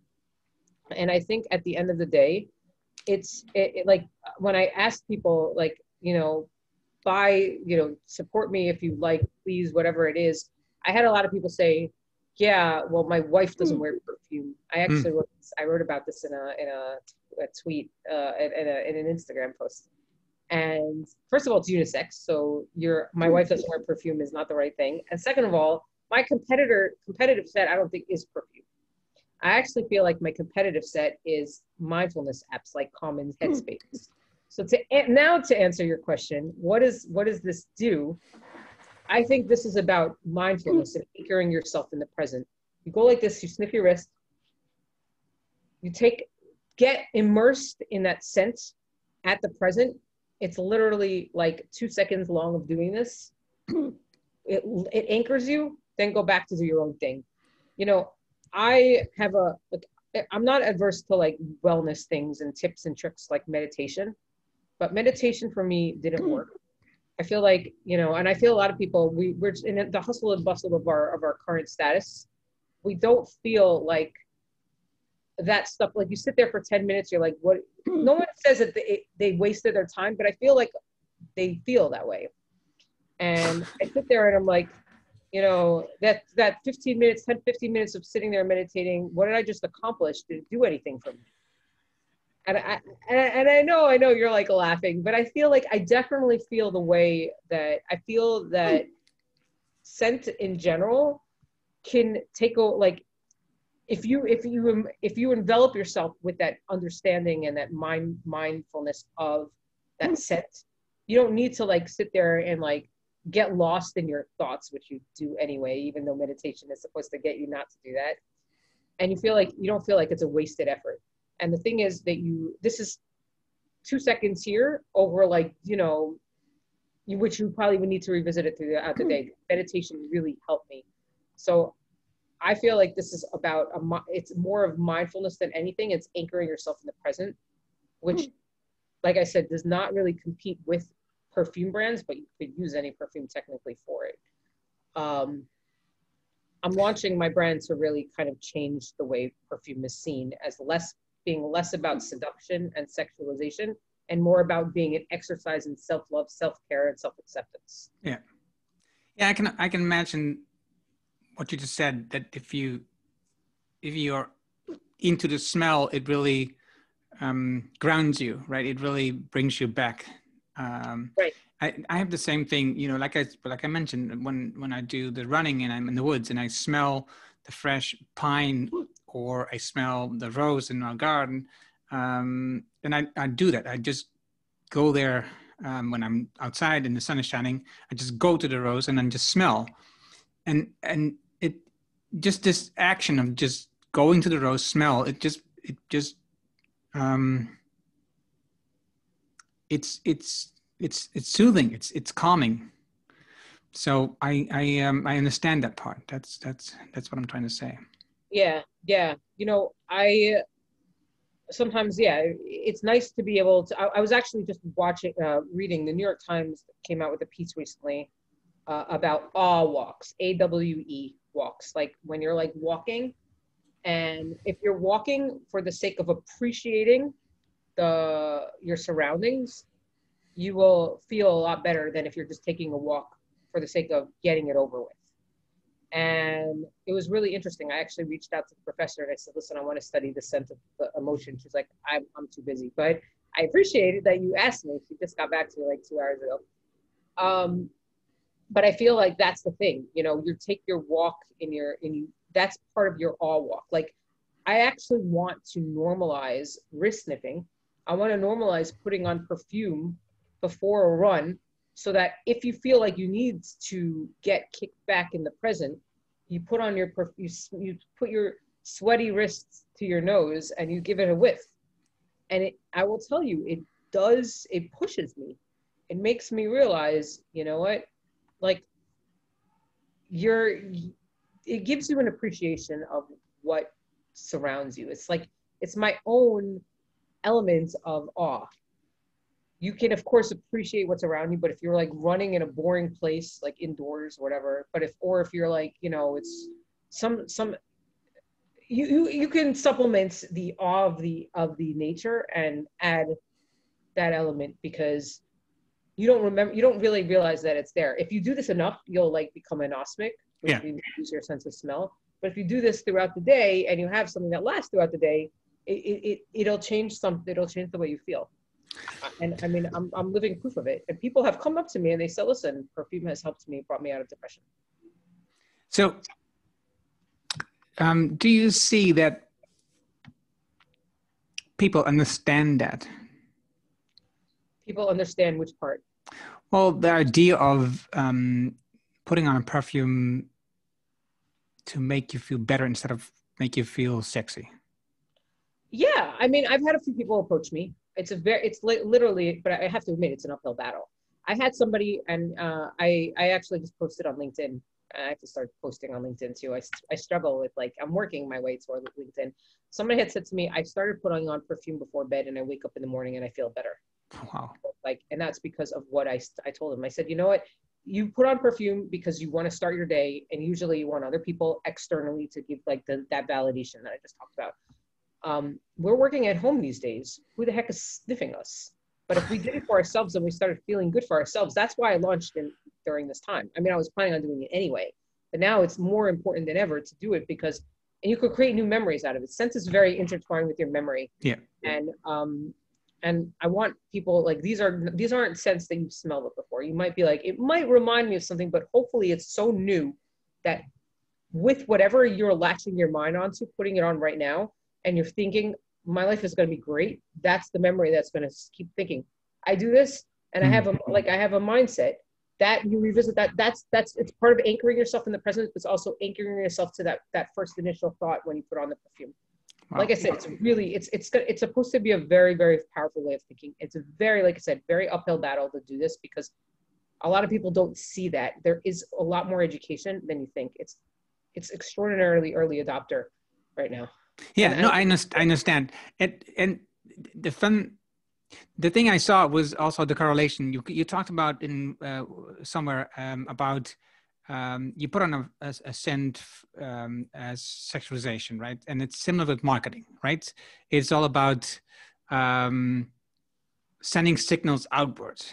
And I think at the end of the day, it's like when I asked people, like, you know, buy, you know, support me if you like, please, whatever it is. I had a lot of people say, yeah, well, my wife doesn't wear perfume. I actually wrote about this in a tweet, in an Instagram post. And first of all, it's unisex. So my wife doesn't wear perfume is not the right thing. And second of all, my competitive set, I don't think is perfume. I actually feel like my competitive set is mindfulness apps like Calm and Headspace. So now to answer your question, what does this do? I think this is about mindfulness and anchoring yourself in the present. You go like this, you sniff your wrist, you get immersed in that scent at the present. It's literally like 2 seconds long of doing this. It anchors you, then go back to do your own thing. You know, I'm not adverse to like wellness things and tips and tricks like meditation, but meditation for me didn't work. I feel like, you know, and I feel a lot of people, we're in the hustle and bustle of our current status. We don't feel like that stuff, like you sit there for 10 minutes, you're like, what? No one says that they wasted their time, but I feel like they feel that way. And I sit there and I'm like, you know, that 15 minutes of sitting there meditating, what did I just accomplish? Did it do anything for me? And I know you're like laughing, but I feel like I definitely feel the way that I feel that scent in general can take like, if you envelop yourself with that understanding and that mindfulness of that scent, you don't need to like sit there and like get lost in your thoughts, which you do anyway, even though meditation is supposed to get you not to do that. And you don't feel like it's a wasted effort. And the thing is that this is 2 seconds here over like, you know, which you probably would need to revisit it throughout the day. Meditation really helped me. So I feel like this is about, it's more of mindfulness than anything. It's anchoring yourself in the present, which, like I said, does not really compete with perfume brands, but you could use any perfume technically for it. I'm launching my brand to really kind of change the way perfume is seen as being less about seduction and sexualization and more about being an exercise in self-love, self-care, and self-acceptance. Yeah. I can imagine what you just said, that if you're into the smell, it really grounds you, right? It really brings you back. Right. I have the same thing, you know, like I mentioned, when I do the running and I'm in the woods and I smell the fresh pine or I smell the rose in our garden, and I do that. I just go there when I'm outside and the sun is shining. I just go to the rose and then just smell, and it just this action of just going to the rose, smell. It's soothing. It's calming. So I understand that part. That's what I'm trying to say. Yeah. You know, sometimes, it's nice to be able to, I was actually just reading, the New York Times came out with a piece recently about awe walks, AWE walks, like when you're like walking, and if you're walking for the sake of appreciating your surroundings, you will feel a lot better than if you're just taking a walk for the sake of getting it over with. And it was really interesting. I actually reached out to the professor and I said, listen, I want to study the scent of the emotion. She's like, I'm too busy, but I appreciated that you asked me. She just got back to me like 2 hours ago. But I feel like that's the thing, you know, you take your walk that's part of your all walk. Like, I actually want to normalize wrist sniffing. I want to normalize putting on perfume before a run, so that if you feel like you need to get kicked back in the present, you put on your you put your sweaty wrists to your nose and you give it a whiff. And I will tell you, it pushes me. It makes me realize, you know what, like it gives you an appreciation of what surrounds you. It's like, it's my own element of awe. You can of course appreciate what's around you, but if you're like running in a boring place, like indoors, whatever, but if you're like, you know, it's you can supplement the awe of the nature and add that element, because you don't really realize that it's there. If you do this enough, you'll like become anosmic, which means lose your sense of smell. But if you do this throughout the day and you have something that lasts throughout the day, it'll change something. It'll change the way you feel. And I mean, I'm living proof of it. And people have come up to me and they say, listen, perfume has helped me, brought me out of depression. So do you see that people understand that? People understand which part? Well, the idea of putting on a perfume to make you feel better instead of make you feel sexy. Yeah, I mean, I've had a few people approach me. It's literally, but I have to admit, it's an uphill battle. I had somebody, and I actually just posted on LinkedIn. I have to start posting on LinkedIn too. I struggle with, like, I'm working my way toward LinkedIn. Somebody had said to me, I started putting on perfume before bed and I wake up in the morning and I feel better. Wow. Like, and that's because of what I told him. I said, you know what? You put on perfume because you want to start your day, and usually you want other people externally to give like that validation that I just talked about. We're working at home these days. Who the heck is sniffing us? But if we did it for ourselves and we started feeling good for ourselves, that's why I launched it during this time. I mean, I was planning on doing it anyway, but now it's more important than ever to do it, because, and you could create new memories out of it. Scent is very intertwined with your memory. Yeah. And I want people, like, these aren't scents that you've smelled before. You might be like, it might remind me of something, but hopefully it's so new that with whatever you're latching your mind onto, putting it on right now, and you're thinking, my life is going to be great. That's the memory that's going to keep thinking, I do this, and I have a mindset that you revisit that. That's it's part of anchoring yourself in the present. But it's also anchoring yourself to that first initial thought when you put on the perfume. Wow. Like I said, it's supposed to be a very, very powerful way of thinking. It's a very, like I said, very uphill battle to do this, because a lot of people don't see that there is a lot more education than you think. It's extraordinarily early adopter right now. Yeah, and I understand. And the thing I saw was also the correlation you talked about in somewhere about you put on a scent as sexualization, right? And it's similar with marketing, right? It's all about sending signals outwards.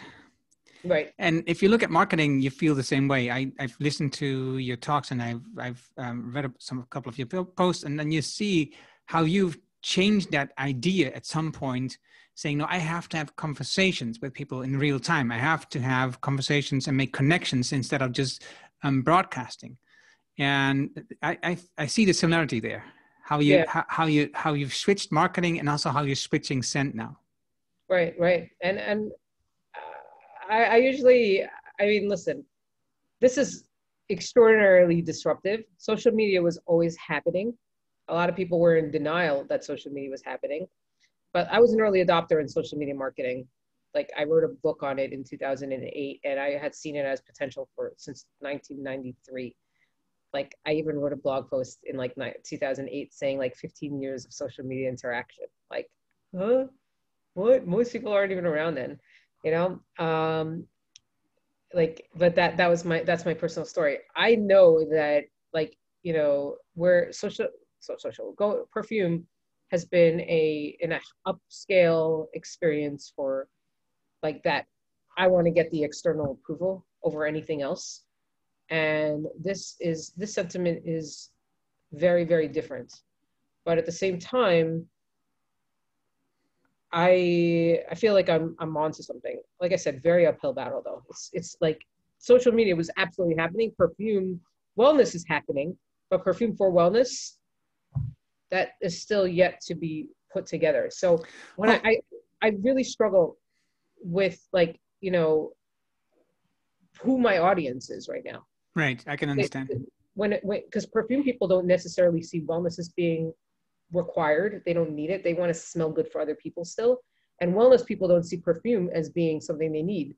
Right. And if you look at marketing, you feel the same way. I've listened to your talks, and I've read a couple of your posts, and then you see how you've changed that idea at some point, saying, no, I have to have conversations with people in real time. I have to have conversations and make connections instead of just broadcasting. And I see the similarity there. How you've switched marketing, and also how you're switching scent now. Right. And I usually, I mean, listen, this is extraordinarily disruptive. Social media was always happening. A lot of people were in denial that social media was happening, but I was an early adopter in social media marketing. Like, I wrote a book on it in 2008, and I had seen it as potential since 1993. Like, I even wrote a blog post in like 2008 saying like 15 years of social media interaction. Like, huh? What? Most people aren't even around then. You know, like, but that's my personal story. I know that, like, you know, where perfume has been an upscale experience for, like, that. I want to get the external approval over anything else. And this sentiment is very, very different. But at the same time, I feel like I'm onto something. Like I said, very uphill battle though. It's like social media was absolutely happening. Perfume wellness is happening, but perfume for wellness, that is still yet to be put together. So when I really struggle with, like, you know, who my audience is right now. Right, I can understand. Because perfume people don't necessarily see wellness as being required. They don't need it. They want to smell good for other people still. And wellness people don't see perfume as being something they need.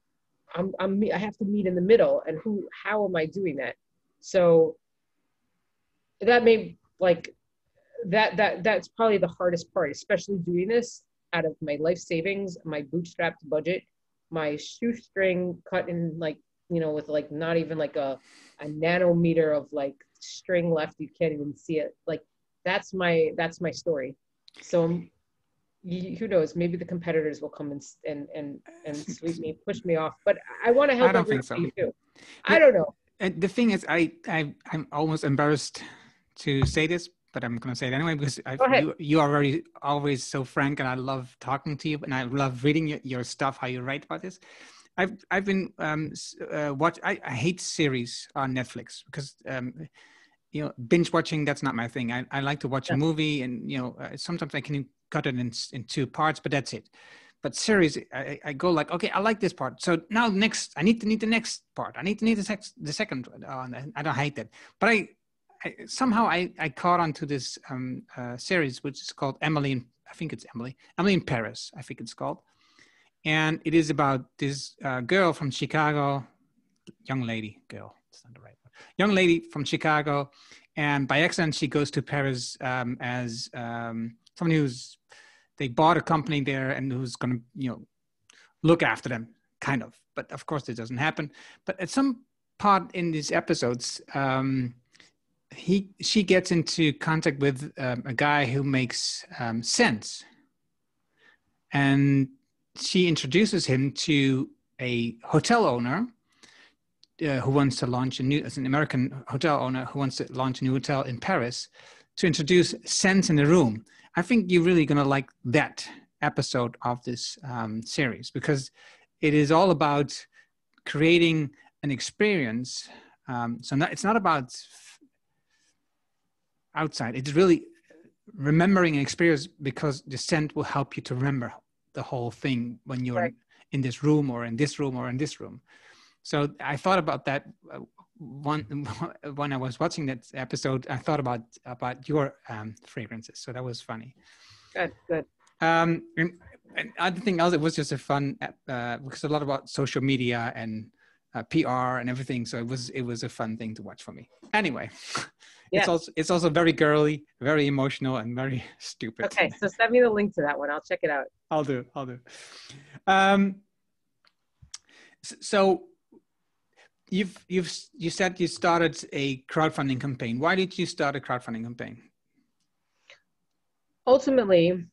I have to meet in the middle. And how am I doing that? So that may, like, that's probably the hardest part, especially doing this out of my life savings, my bootstrapped budget, my shoestring cut in, like, you know, with like not even like a nanometer of like string left. You can't even see it. Like, that's my story. So who knows, maybe the competitors will come and sweep me, push me off, but I want to help. I don't think so. Too. I don't know. The thing is, I'm almost embarrassed to say this, but I'm going to say it anyway, because you are always so frank, and I love talking to you, and I love reading your stuff, how you write about this. I've been I hate series on Netflix because you know, binge watching, that's not my thing. I like to watch a movie, and you know, sometimes I can cut it in 2 parts, but that's it. But series, I go like, okay, I like this part, so now next I need the next part. I need the second. I don't hate that, but somehow I caught onto this series, which is called Emily in Paris, I think it's called. And it is about this girl from Chicago, young lady from Chicago. And by accident, she goes to Paris as someone they bought a company there and who's going to, you know, look after them, kind of. But of course, it doesn't happen. But at some part in these episodes, she gets into contact with a guy who makes scents. And she introduces him to a hotel owner who wants to launch as an American hotel owner who wants to launch a new hotel in Paris, to introduce scents in the room. I think you're really going to like that episode of this series, because it is all about creating an experience. It's not about outside. It's really remembering an experience, because the scent will help you to remember the whole thing when you're in this room or in this room or in this room. So I thought about that when I was watching that episode. I thought about your fragrances. So that was funny. Good. And I think else, it was just a fun because a lot about social media and PR and everything. So it was a fun thing to watch for me. Anyway. Yeah. It's also very girly, very emotional, and very stupid. Okay, so send me the link to that one. I'll check it out. I'll do. So you said you started a crowdfunding campaign. Why did you start a crowdfunding campaign? Ultimately,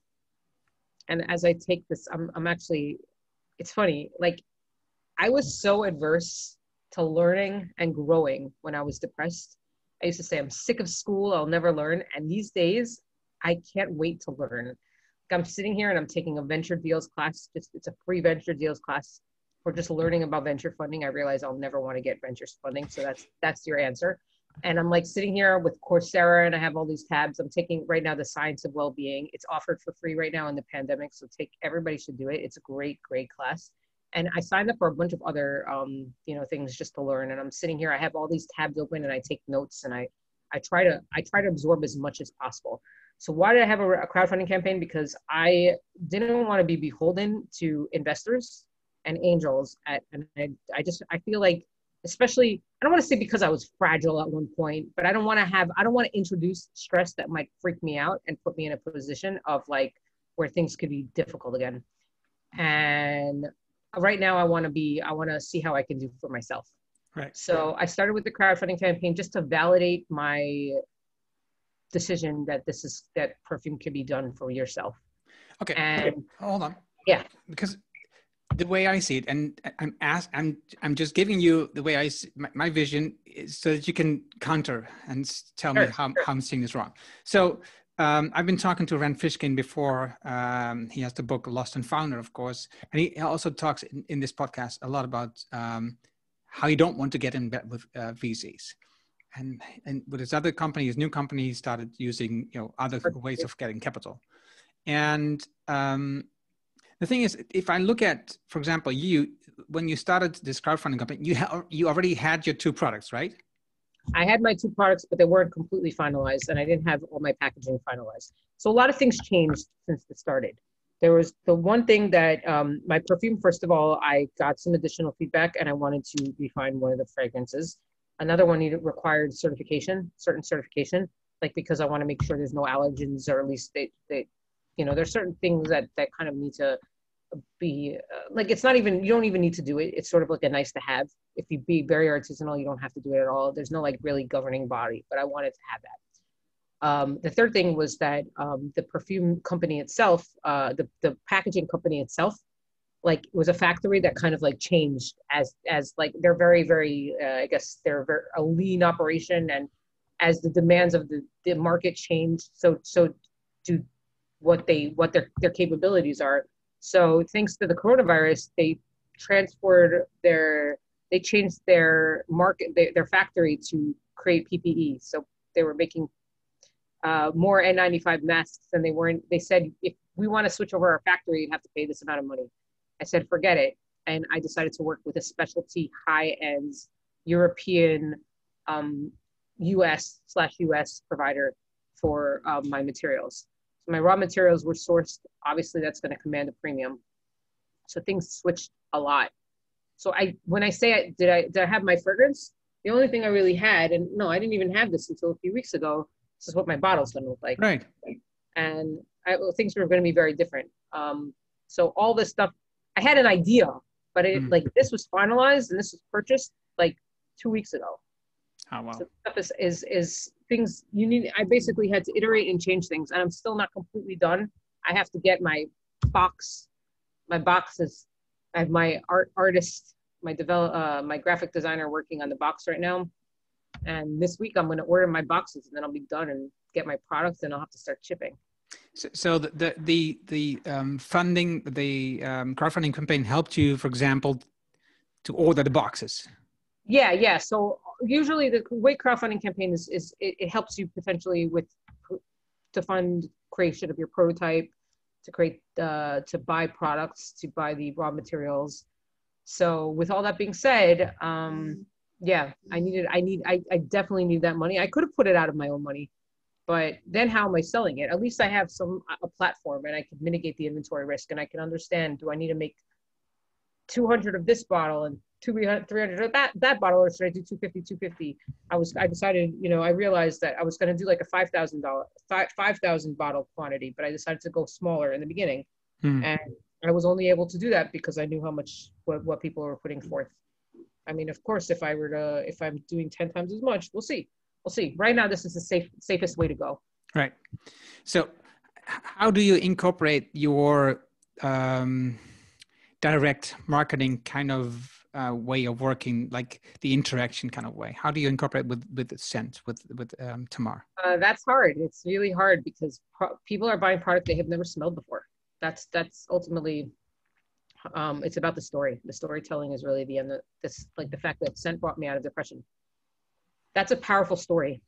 and as I take this, I'm actually, it's funny. Like, I was so adverse to learning and growing when I was depressed. I used to say, I'm sick of school, I'll never learn. And these days, I can't wait to learn. Like, I'm sitting here and I'm taking a venture deals class. It's a free venture deals class for just learning about venture funding. I realize I'll never want to get venture funding. So that's your answer. And I'm like sitting here with Coursera, and I have all these tabs. I'm taking right now the Science of Wellbeing. It's offered for free right now in the pandemic. So everybody should do it. It's a great, great class. And I signed up for a bunch of other, things just to learn. And I'm sitting here, I have all these tabs open, and I take notes, and I try to absorb as much as possible. So why did I have a crowdfunding campaign? Because I didn't want to be beholden to investors and angels. I feel like, especially, I don't want to say because I was fragile at one point, but I don't want to introduce stress that might freak me out and put me in a position of like where things could be difficult again. And right now I want to see how I can do for myself. Right. So I started with the crowdfunding campaign just to validate my decision that perfume can be done for yourself. Okay. And hold on. Yeah. Because the way I see it, and I'm just giving you the way I see my vision, is so that you can counter and tell me how I'm seeing this wrong. So I've been talking to Rand Fishkin before. He has the book Lost and Founder, of course, and he also talks in this podcast a lot about how you don't want to get in bed with VCs. And with his other company, his new company, he started using other ways of getting capital. And the thing is, if I look at, for example, when you started this crowdfunding company, you already had your 2 products, right? I had my 2 products, but they weren't completely finalized, and I didn't have all my packaging finalized. So a lot of things changed since it started. There was the one thing that my perfume, first of all, I got some additional feedback, and I wanted to refine one of the fragrances. Another one required certain certification, like because I want to make sure there's no allergens, or at least they there's certain things that kind of need to be like, it's not even, you don't even need to do it. It's sort of like a nice to have. If you be very artisanal, you don't have to do it at all. There's no like really governing body, but I wanted to have that. The third thing was that the perfume company itself, the packaging company itself, like was a factory that kind of like changed as like they're very, very, I guess they're a lean operation. And as the demands of the market changed, so do what their capabilities are. So thanks to the coronavirus, they changed their market, their factory to create PPE. So they were making more N95 masks than they said, if we want to switch over our factory, you have to pay this amount of money. I said, forget it. And I decided to work with a specialty high-end European US provider for my materials. So my raw materials were sourced. Obviously, that's going to command a premium. So things switched a lot. So when I say did I have my fragrance? The only thing I really had, and no, I didn't even have this until a few weeks ago. This is what my bottle's going to look like. Right. And things were going to be very different. So all this stuff, I had an idea, but like this was finalized and this was purchased like 2 weeks ago. Oh, wow. So stuff is things you need. I basically had to iterate and change things, and I'm still not completely done. I have to get my box. My boxes. I have my artist, my graphic designer working on the box right now. And this week I'm going to order my boxes, and then I'll be done and get my products, and I'll have to start shipping. So the funding, the crowdfunding campaign helped you, for example, to order the boxes. Yeah. So usually the way crowdfunding campaign is it helps you potentially to fund creation of your prototype, to create to buy products, to buy the raw materials. So with all that being said, yeah, I definitely need that money. I could have put it out of my own money, but then how am I selling it? At least I have a platform, and I can mitigate the inventory risk, and I can understand, do I need to make 200 of this bottle and 300 of that bottle, or should I do 250? I decided, I realized that I was going to do like a 5,000 bottle quantity, but I decided to go smaller in the beginning. And I was only able to do that because I knew how much, what people were putting forth. I mean, of course, if I'm doing 10 times as much, we'll see. Right now, this is the safest way to go. Right. So how do you incorporate your direct marketing kind of way of working, like the interaction kind of way? How do you incorporate with the scent, with Tamar? That's hard. It's really hard because people are buying product they have never smelled before. That's ultimately, it's about the story. The storytelling is really the end of this, like the fact that scent brought me out of depression. That's a powerful story.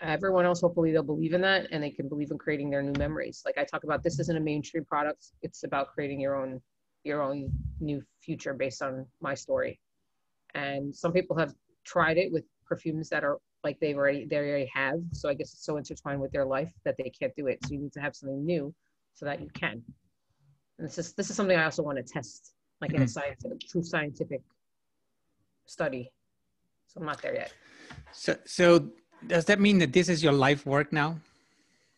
Everyone else, hopefully they'll believe in that, and they can believe in creating their new memories. Like I talk about, this isn't a mainstream product. It's about creating your own new future based on my story. And some people have tried it with perfumes that are like they already have. So I guess it's so intertwined with their life that they can't do it. So you need to have something new so that you can. And this is something I also want to test, like in a true scientific study. So I'm not there yet. So does that mean that this is your life work now?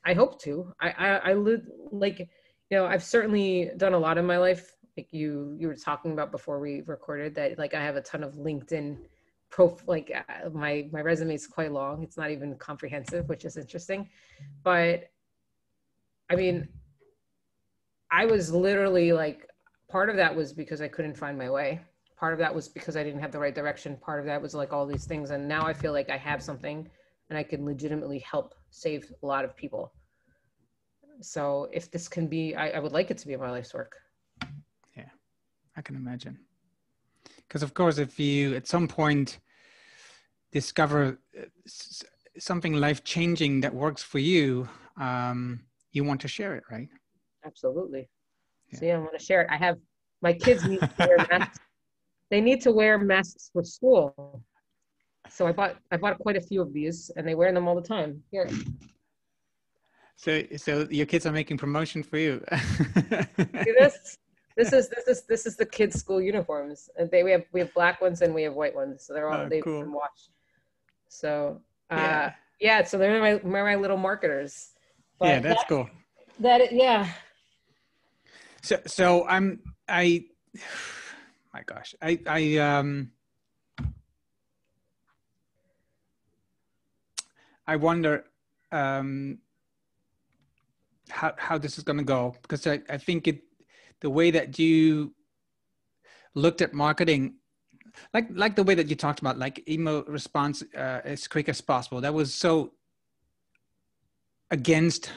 I hope to. I live, like, I've certainly done a lot in my life. Like you were talking about before we recorded that, like I have a ton of LinkedIn my resume is quite long. It's not even comprehensive, which is interesting. But I mean, I was literally like part of that was because I couldn't find my way. Part of that was because I didn't have the right direction. Part of that was like all these things. And now I feel like I have something and I can legitimately help save a lot of people. So if this can be, I would like it to be my life's work. Yeah, I can imagine. Because of course, if you at some point discover something life-changing that works for you, you want to share it, right? Absolutely. Yeah. So yeah, I want to share it. I have, my kids need to wear masks. They need to wear masks for school. So I bought quite a few of these and they wear them all the time. Here. So your kids are making promotion for you. See this? This is the kids' school uniforms. And we have black ones and we have white ones. So they're all they've cool. been washed. So yeah, so they're my little marketers. But yeah, that's cool. Yeah. So my gosh, I wonder how this is going to go, because I think the way that you looked at marketing, like the way that you talked about, like email response as quick as possible, that was so against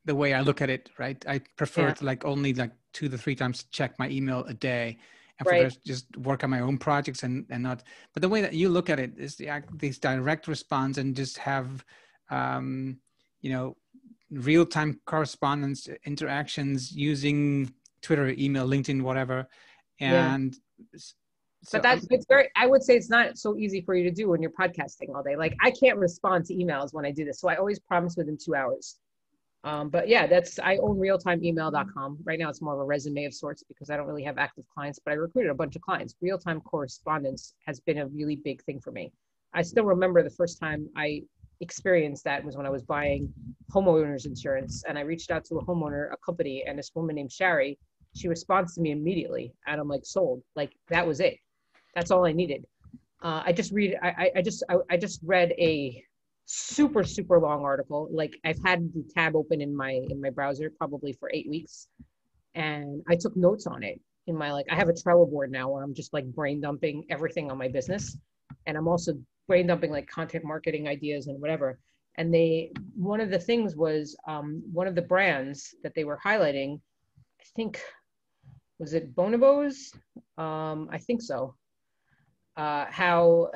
the way I look at it, right? I prefer to like only like 2 to 3 times check my email a day, and for this, just work on my own projects and not. But the way that you look at it is this direct response and just have, real-time correspondence interactions using Twitter, email, LinkedIn, whatever. And so but it's I would say it's not so easy for you to do when you're podcasting all day. Like I can't respond to emails when I do this. So I always promise within 2 hours. But yeah, I own realtimeemail.com. Right now it's more of a resume of sorts because I don't really have active clients, but I recruited a bunch of clients. Real-time correspondence has been a really big thing for me. I still remember the first time I experienced that was when I was buying homeowners insurance, and I reached out to a company, and this woman named Sherry, she responds to me immediately, and I'm like sold. Like that was it. That's all I needed. I just read a super long article. Like I've had the tab open in my browser probably for 8 weeks, and I took notes on it in my I have a Trello board now where I'm just like brain dumping everything on my business, and I'm also brain dumping like content marketing ideas and whatever. And one of the things was one of the brands that they were highlighting, I think, was it Bonobos? I think so. How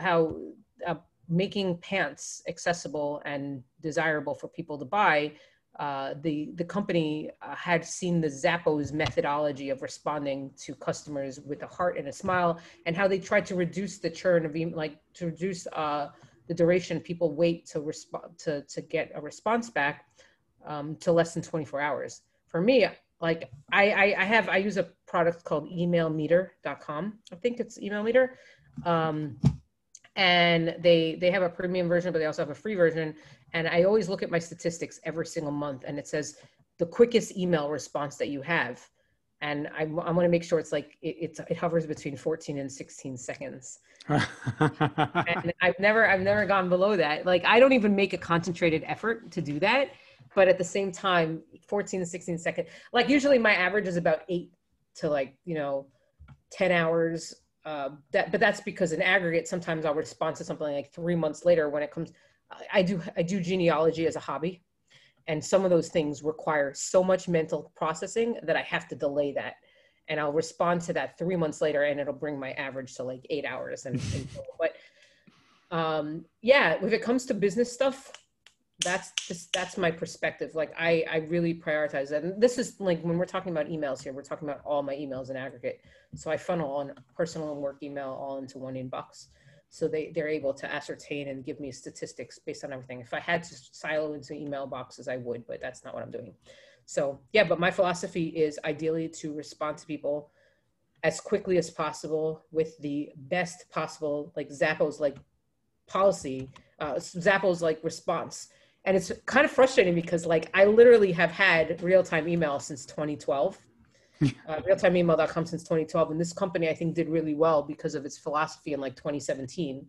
making pants accessible and desirable for people to buy. The company had seen the Zappos methodology of responding to customers with a heart and a smile, and how they tried to reduce the churn of to reduce the duration people wait to respond to get a response back to less than 24 hours. For me, like I use a product called emailmeter.com. I think it's Email Meter. And they have a premium version, but they also have a free version. And I always look at my statistics every single month, and it says the quickest email response that you have. And I want to make sure it's like it hovers between 14 and 16 seconds. And I've never gone below that. Like I don't even make a concentrated effort to do that, but at the same time, 14 to 16 seconds. Like usually my average is about 8 to 10 hours. But that's because in aggregate, sometimes I'll respond to something like 3 months later when it comes. I do genealogy as a hobby, and some of those things require so much mental processing that I have to delay that, and I'll respond to that 3 months later, and it'll bring my average to like 8 hours. But if it comes to business stuff, that's my perspective. Like I really prioritize that. And this is like when we're talking about emails here, we're talking about all my emails in aggregate. So I funnel on personal and work email all into one inbox. So they're able to ascertain and give me statistics based on everything. If I had to silo into email boxes, I would, but that's not what I'm doing. So yeah, but my philosophy is ideally to respond to people as quickly as possible with the best possible, like Zappos, like policy, Zappos, like response. And it's kind of frustrating because like I literally have had real-time email since 2012, realtimeemail.com since 2012. And this company I think did really well because of its philosophy in like 2017.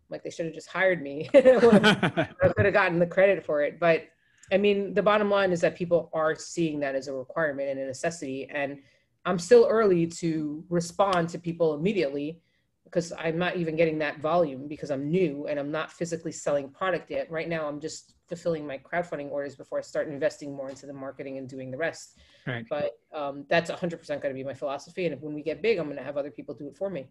Like they should have just hired me. I could have gotten the credit for it. But I mean, the bottom line is that people are seeing that as a requirement and a necessity. And I'm still early to respond to people immediately because I'm not even getting that volume because I'm new and I'm not physically selling product yet. Right now, I'm just fulfilling my crowdfunding orders before I start investing more into the marketing and doing the rest. Right. But that's 100% going to be my philosophy. And if, when we get big, I'm going to have other people do it for me.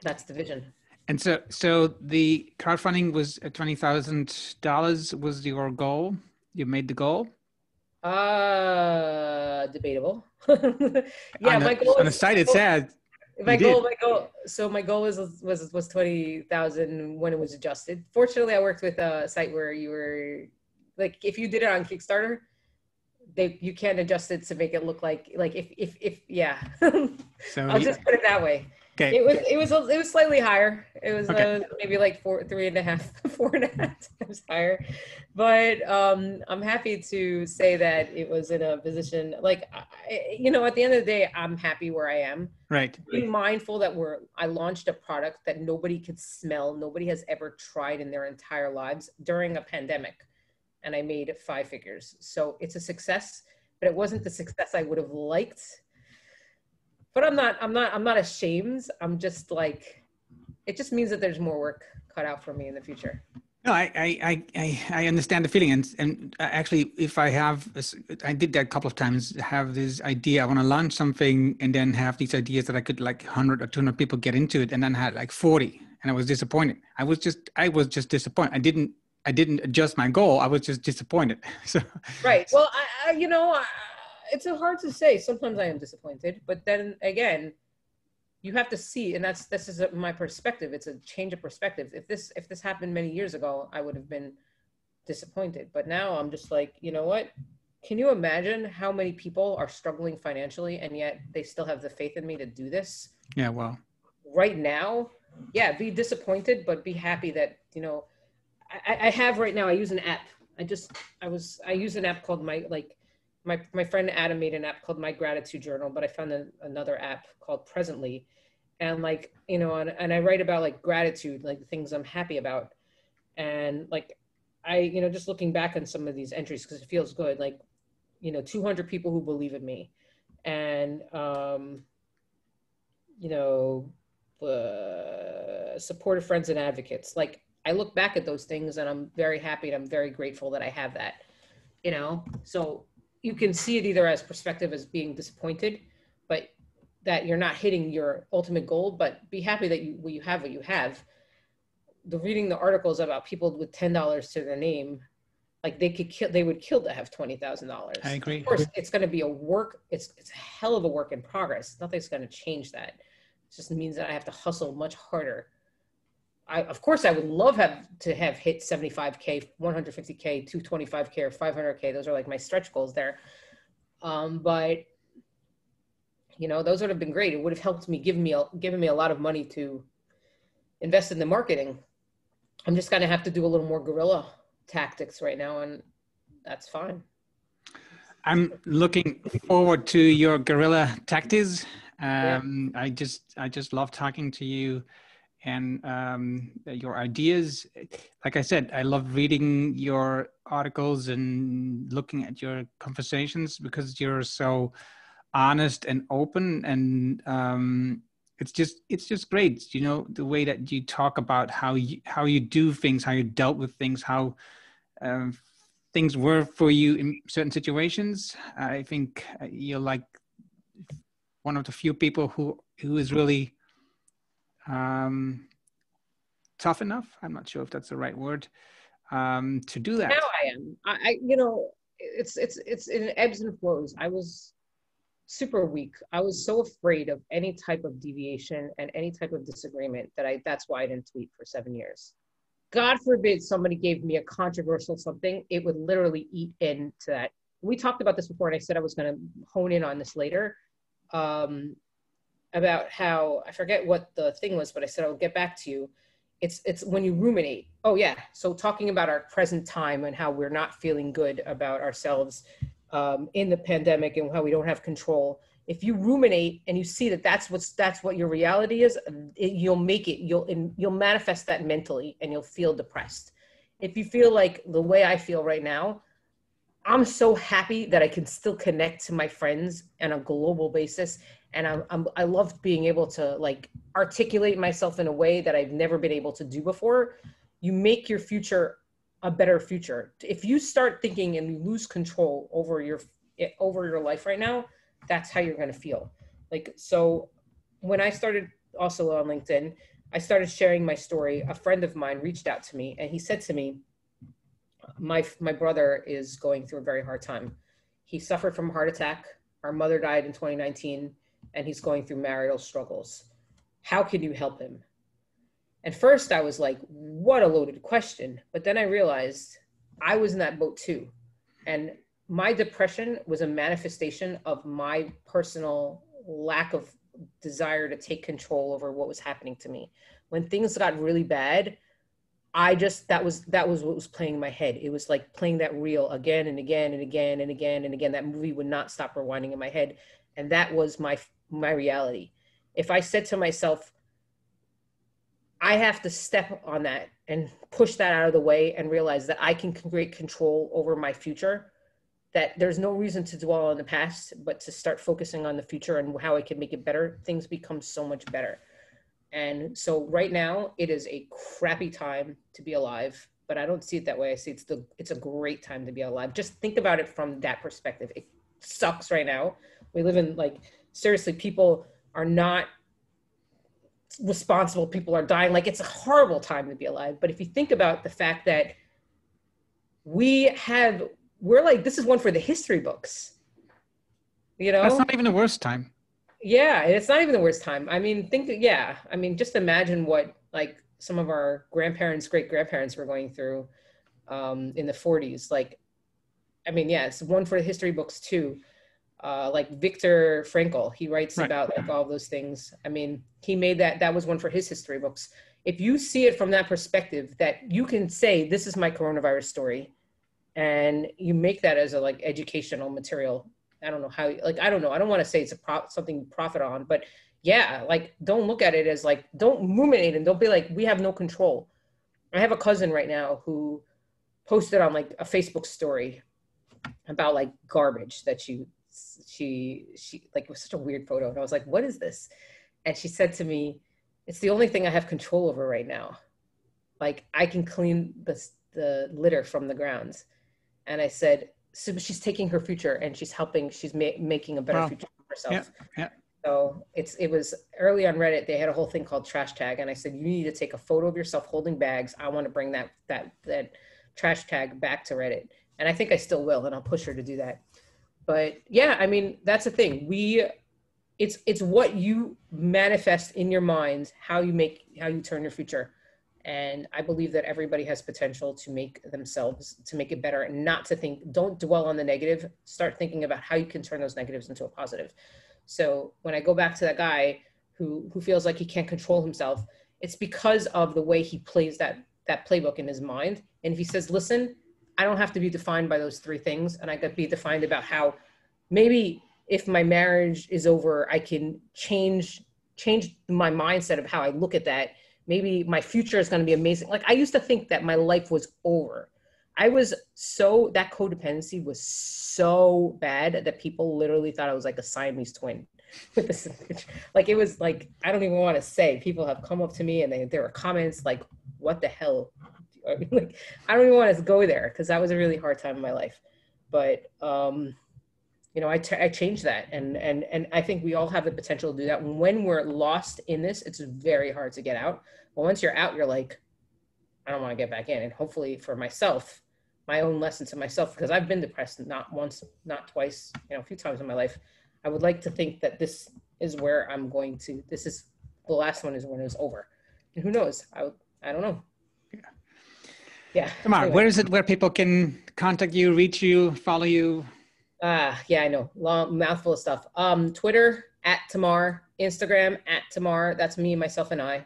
That's the vision. And so the crowdfunding was $20,000 was your goal. You made the goal. Debatable. Yeah, my goal on the site it said. My goal. So my goal was 20,000 when it was adjusted. Fortunately, I worked with a site where you were like, if you did it on Kickstarter, you can't adjust it to make it look like if yeah. So I'll just put it that way. Okay. It was slightly higher. It was maybe like 3.5 times higher. But I'm happy to say that it was in a position like, you know, at the end of the day, I'm happy where I am. Right. Being mindful that I launched a product that nobody could smell, nobody has ever tried in their entire lives during a pandemic, and I made 5 figures. So it's a success, but it wasn't the success I would have liked. But I'm not ashamed. I'm just like, it just means that there's more work cut out for me in the future. No, I understand the feeling. And actually, if I did that a couple of times, have this idea, I want to launch something and then have these ideas that I could like 100 or 200 people get into it. And then I had like 40 and I was disappointed. I was just disappointed. I didn't adjust my goal. I was just disappointed. So. Right. Well, it's hard to say. Sometimes I am disappointed, but then again, you have to see, and this is my perspective. It's a change of perspective. If this happened many years ago, I would have been disappointed. But now I'm just like, you know what? Can you imagine how many people are struggling financially and yet they still have the faith in me to do this? Yeah, well. Right now, yeah, be disappointed, but be happy that, you know, I have right now, I use an app. I use an app called my friend Adam made an app called My Gratitude Journal, but I found another app called Presently. And like, you know, and I write about like gratitude, like the things I'm happy about. And like, you know, just looking back on some of these entries, because it feels good, like, you know, 200 people who believe in me and, you know, supportive friends and advocates. Like, I look back at those things and I'm very happy and I'm very grateful that I have that, you know? So you can see it either as perspective as being disappointed, but that you're not hitting your ultimate goal, but be happy that you have what you have. Reading the articles about people with $10 to their name, like they would kill to have $20,000. I agree. Of course, it's going to be it's a hell of a work in progress. Nothing's going to change that. It just means that I have to hustle much harder. Of course, I would love to have hit 75K, 150K, 225K, or 500K. Those are like my stretch goals there. But you know, those would have been great. It would have helped me, given me a lot of money to invest in the marketing. I'm just going to have to do a little more guerrilla tactics right now, and that's fine. I'm looking forward to your guerrilla tactics. Yeah. I just love talking to you and your ideas. Like I said, I love reading your articles and looking at your conversations because you're so honest and open, and it's just great, you know, the way that you talk about how you do things, how you dealt with things, how things were for you in certain situations. I think you're like one of the few people who is really tough enough, I'm not sure if that's the right word, to do that. Now I am. I you know, it's in ebbs and flows. I was super weak. I was so afraid of any type of deviation and any type of disagreement that's why I didn't tweet for 7 years. God forbid somebody gave me a controversial something, it would literally eat into that. We talked about this before, and I said I was going to hone in on this later, about how, I forget what the thing was, but I said I'll get back to you. It's when you ruminate. Oh yeah, so talking about our present time and how we're not feeling good about ourselves in the pandemic and how we don't have control. If you ruminate and you see that that's what your reality is, you'll manifest that mentally and you'll feel depressed. If you feel like the way I feel right now, I'm so happy that I can still connect to my friends on a global basis. And I love being able to like articulate myself in a way that I've never been able to do before. You make your future a better future. If you start thinking and you lose control over your life right now, that's how you're going to feel. Like, so when I started also on LinkedIn, I started sharing my story. A friend of mine reached out to me and he said to me, my brother is going through a very hard time. He suffered from a heart attack. Our mother died in 2019, and he's going through marital struggles. How can you help him? And first I was like, what a loaded question. But then I realized I was in that boat too. And my depression was a manifestation of my personal lack of desire to take control over what was happening to me. When things got really bad, that was what was playing in my head. It was like playing that reel again and again and again and again and again. That movie would not stop rewinding in my head. And that was my reality. If I said to myself, I have to step on that and push that out of the way and realize that I can create control over my future, that there's no reason to dwell on the past, but to start focusing on the future and how I can make it better, things become so much better. And so right now it is a crappy time to be alive, but I don't see it that way. I see it's a great time to be alive. Just think about it from that perspective. It sucks right now. We live in, like, seriously, people are not responsible. People are dying. Like, it's a horrible time to be alive. But if you think about the fact that we're like, this is one for the history books, you know? That's not even the worst time. Yeah, it's not even the worst time. I mean, just imagine what like some of our grandparents, great grandparents were going through in the 40s. Like, I mean, yeah, it's one for the history books too. Like Viktor Frankl, he writes about like all those things. I mean, he made that was one for his history books. If you see it from that perspective, that you can say, this is my coronavirus story, and you make that as a like educational material. I don't know how, like, I don't know. I don't want to say it's something you profit on, but yeah, like, don't look at it as like, don't ruminate and don't be like, we have no control. I have a cousin right now who posted on like a Facebook story about like garbage that she like, it was such a weird photo. And I was like, what is this? And she said to me, it's the only thing I have control over right now. Like, I can clean the litter from the grounds. And I said, so she's taking her future and she's helping, she's making a better future for herself. Yeah. So it was early on Reddit, they had a whole thing called trash tag. And I said, you need to take a photo of yourself holding bags. I want to bring that trash tag back to Reddit. And I think I still will, and I'll push her to do that. But yeah, I mean, that's the thing. It's what you manifest in your mind, how you turn your future. And I believe that everybody has potential to make it better, and not to don't dwell on the negative, start thinking about how you can turn those negatives into a positive. So when I go back to that guy who feels like he can't control himself, it's because of the way he plays that playbook in his mind. And if he says, listen, I don't have to be defined by those three things, and I could be defined about how maybe if my marriage is over, I can change my mindset of how I look at that. Maybe my future is going to be amazing. Like, I used to think that my life was over. That codependency was so bad that people literally thought I was like a Siamese twin with this. Like, it was like, I don't even want to say, people have come up to me and there were comments like, what the hell? Like, I don't even want to go there, because that was a really hard time in my life. But, I changed that. And I think we all have the potential to do that. When we're lost in this, it's very hard to get out. But once you're out, you're like, I don't want to get back in. And hopefully for myself, my own lesson to myself, because I've been depressed, not once, not twice, a few times in my life. I would like to think that this is where this is the last one, is when it's over. And who knows? I don't know. Yeah. Tamar, anyway. Where is it where people can contact you, reach you, follow you? Yeah, I know. Long mouthful of stuff. Twitter @Tamar, Instagram @Tamar. That's me, myself, and I.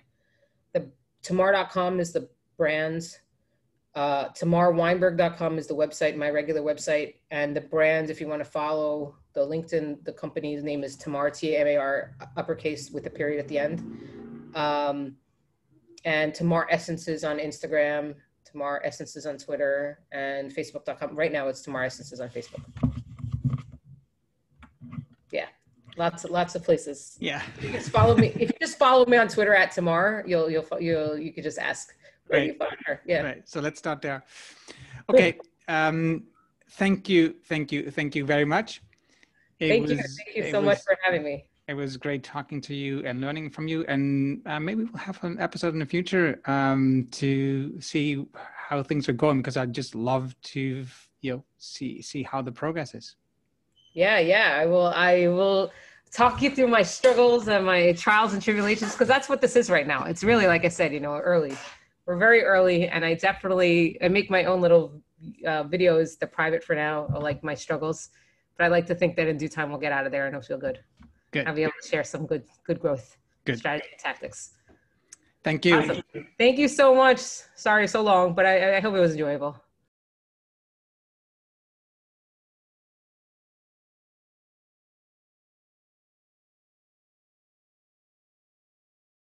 The Tamar.com is the brands. TamarWeinberg.com is the website, my regular website. And the brands, if you want to follow the LinkedIn, the company's name is Tamar, Tamar, uppercase with a period at the end. And Tamar Essences on Instagram, Tamar Essences on Twitter, and Facebook.com. Right now it's Tamar Essences on Facebook. Yeah, lots of places. Yeah. You can just follow me. If you just follow me on Twitter at Tamar, you could just ask, where do you find her? Yeah. Right. So let's start there. Okay. Thank you very much. Thank you so much for having me. It was great talking to you and learning from you. And maybe we'll have an episode in the future to see how things are going, because I'd just love to, see how the progress is. Yeah. I will talk you through my struggles and my trials and tribulations, because that's what this is right now. It's really, like I said, early. We're very early, and I make my own little videos, the private for now, like my struggles. But I like to think that in due time we'll get out of there and it'll feel good. I'll be able to share some good growth strategy and tactics. Thank you. Awesome. Thank you so much. Sorry, so long, but I hope it was enjoyable.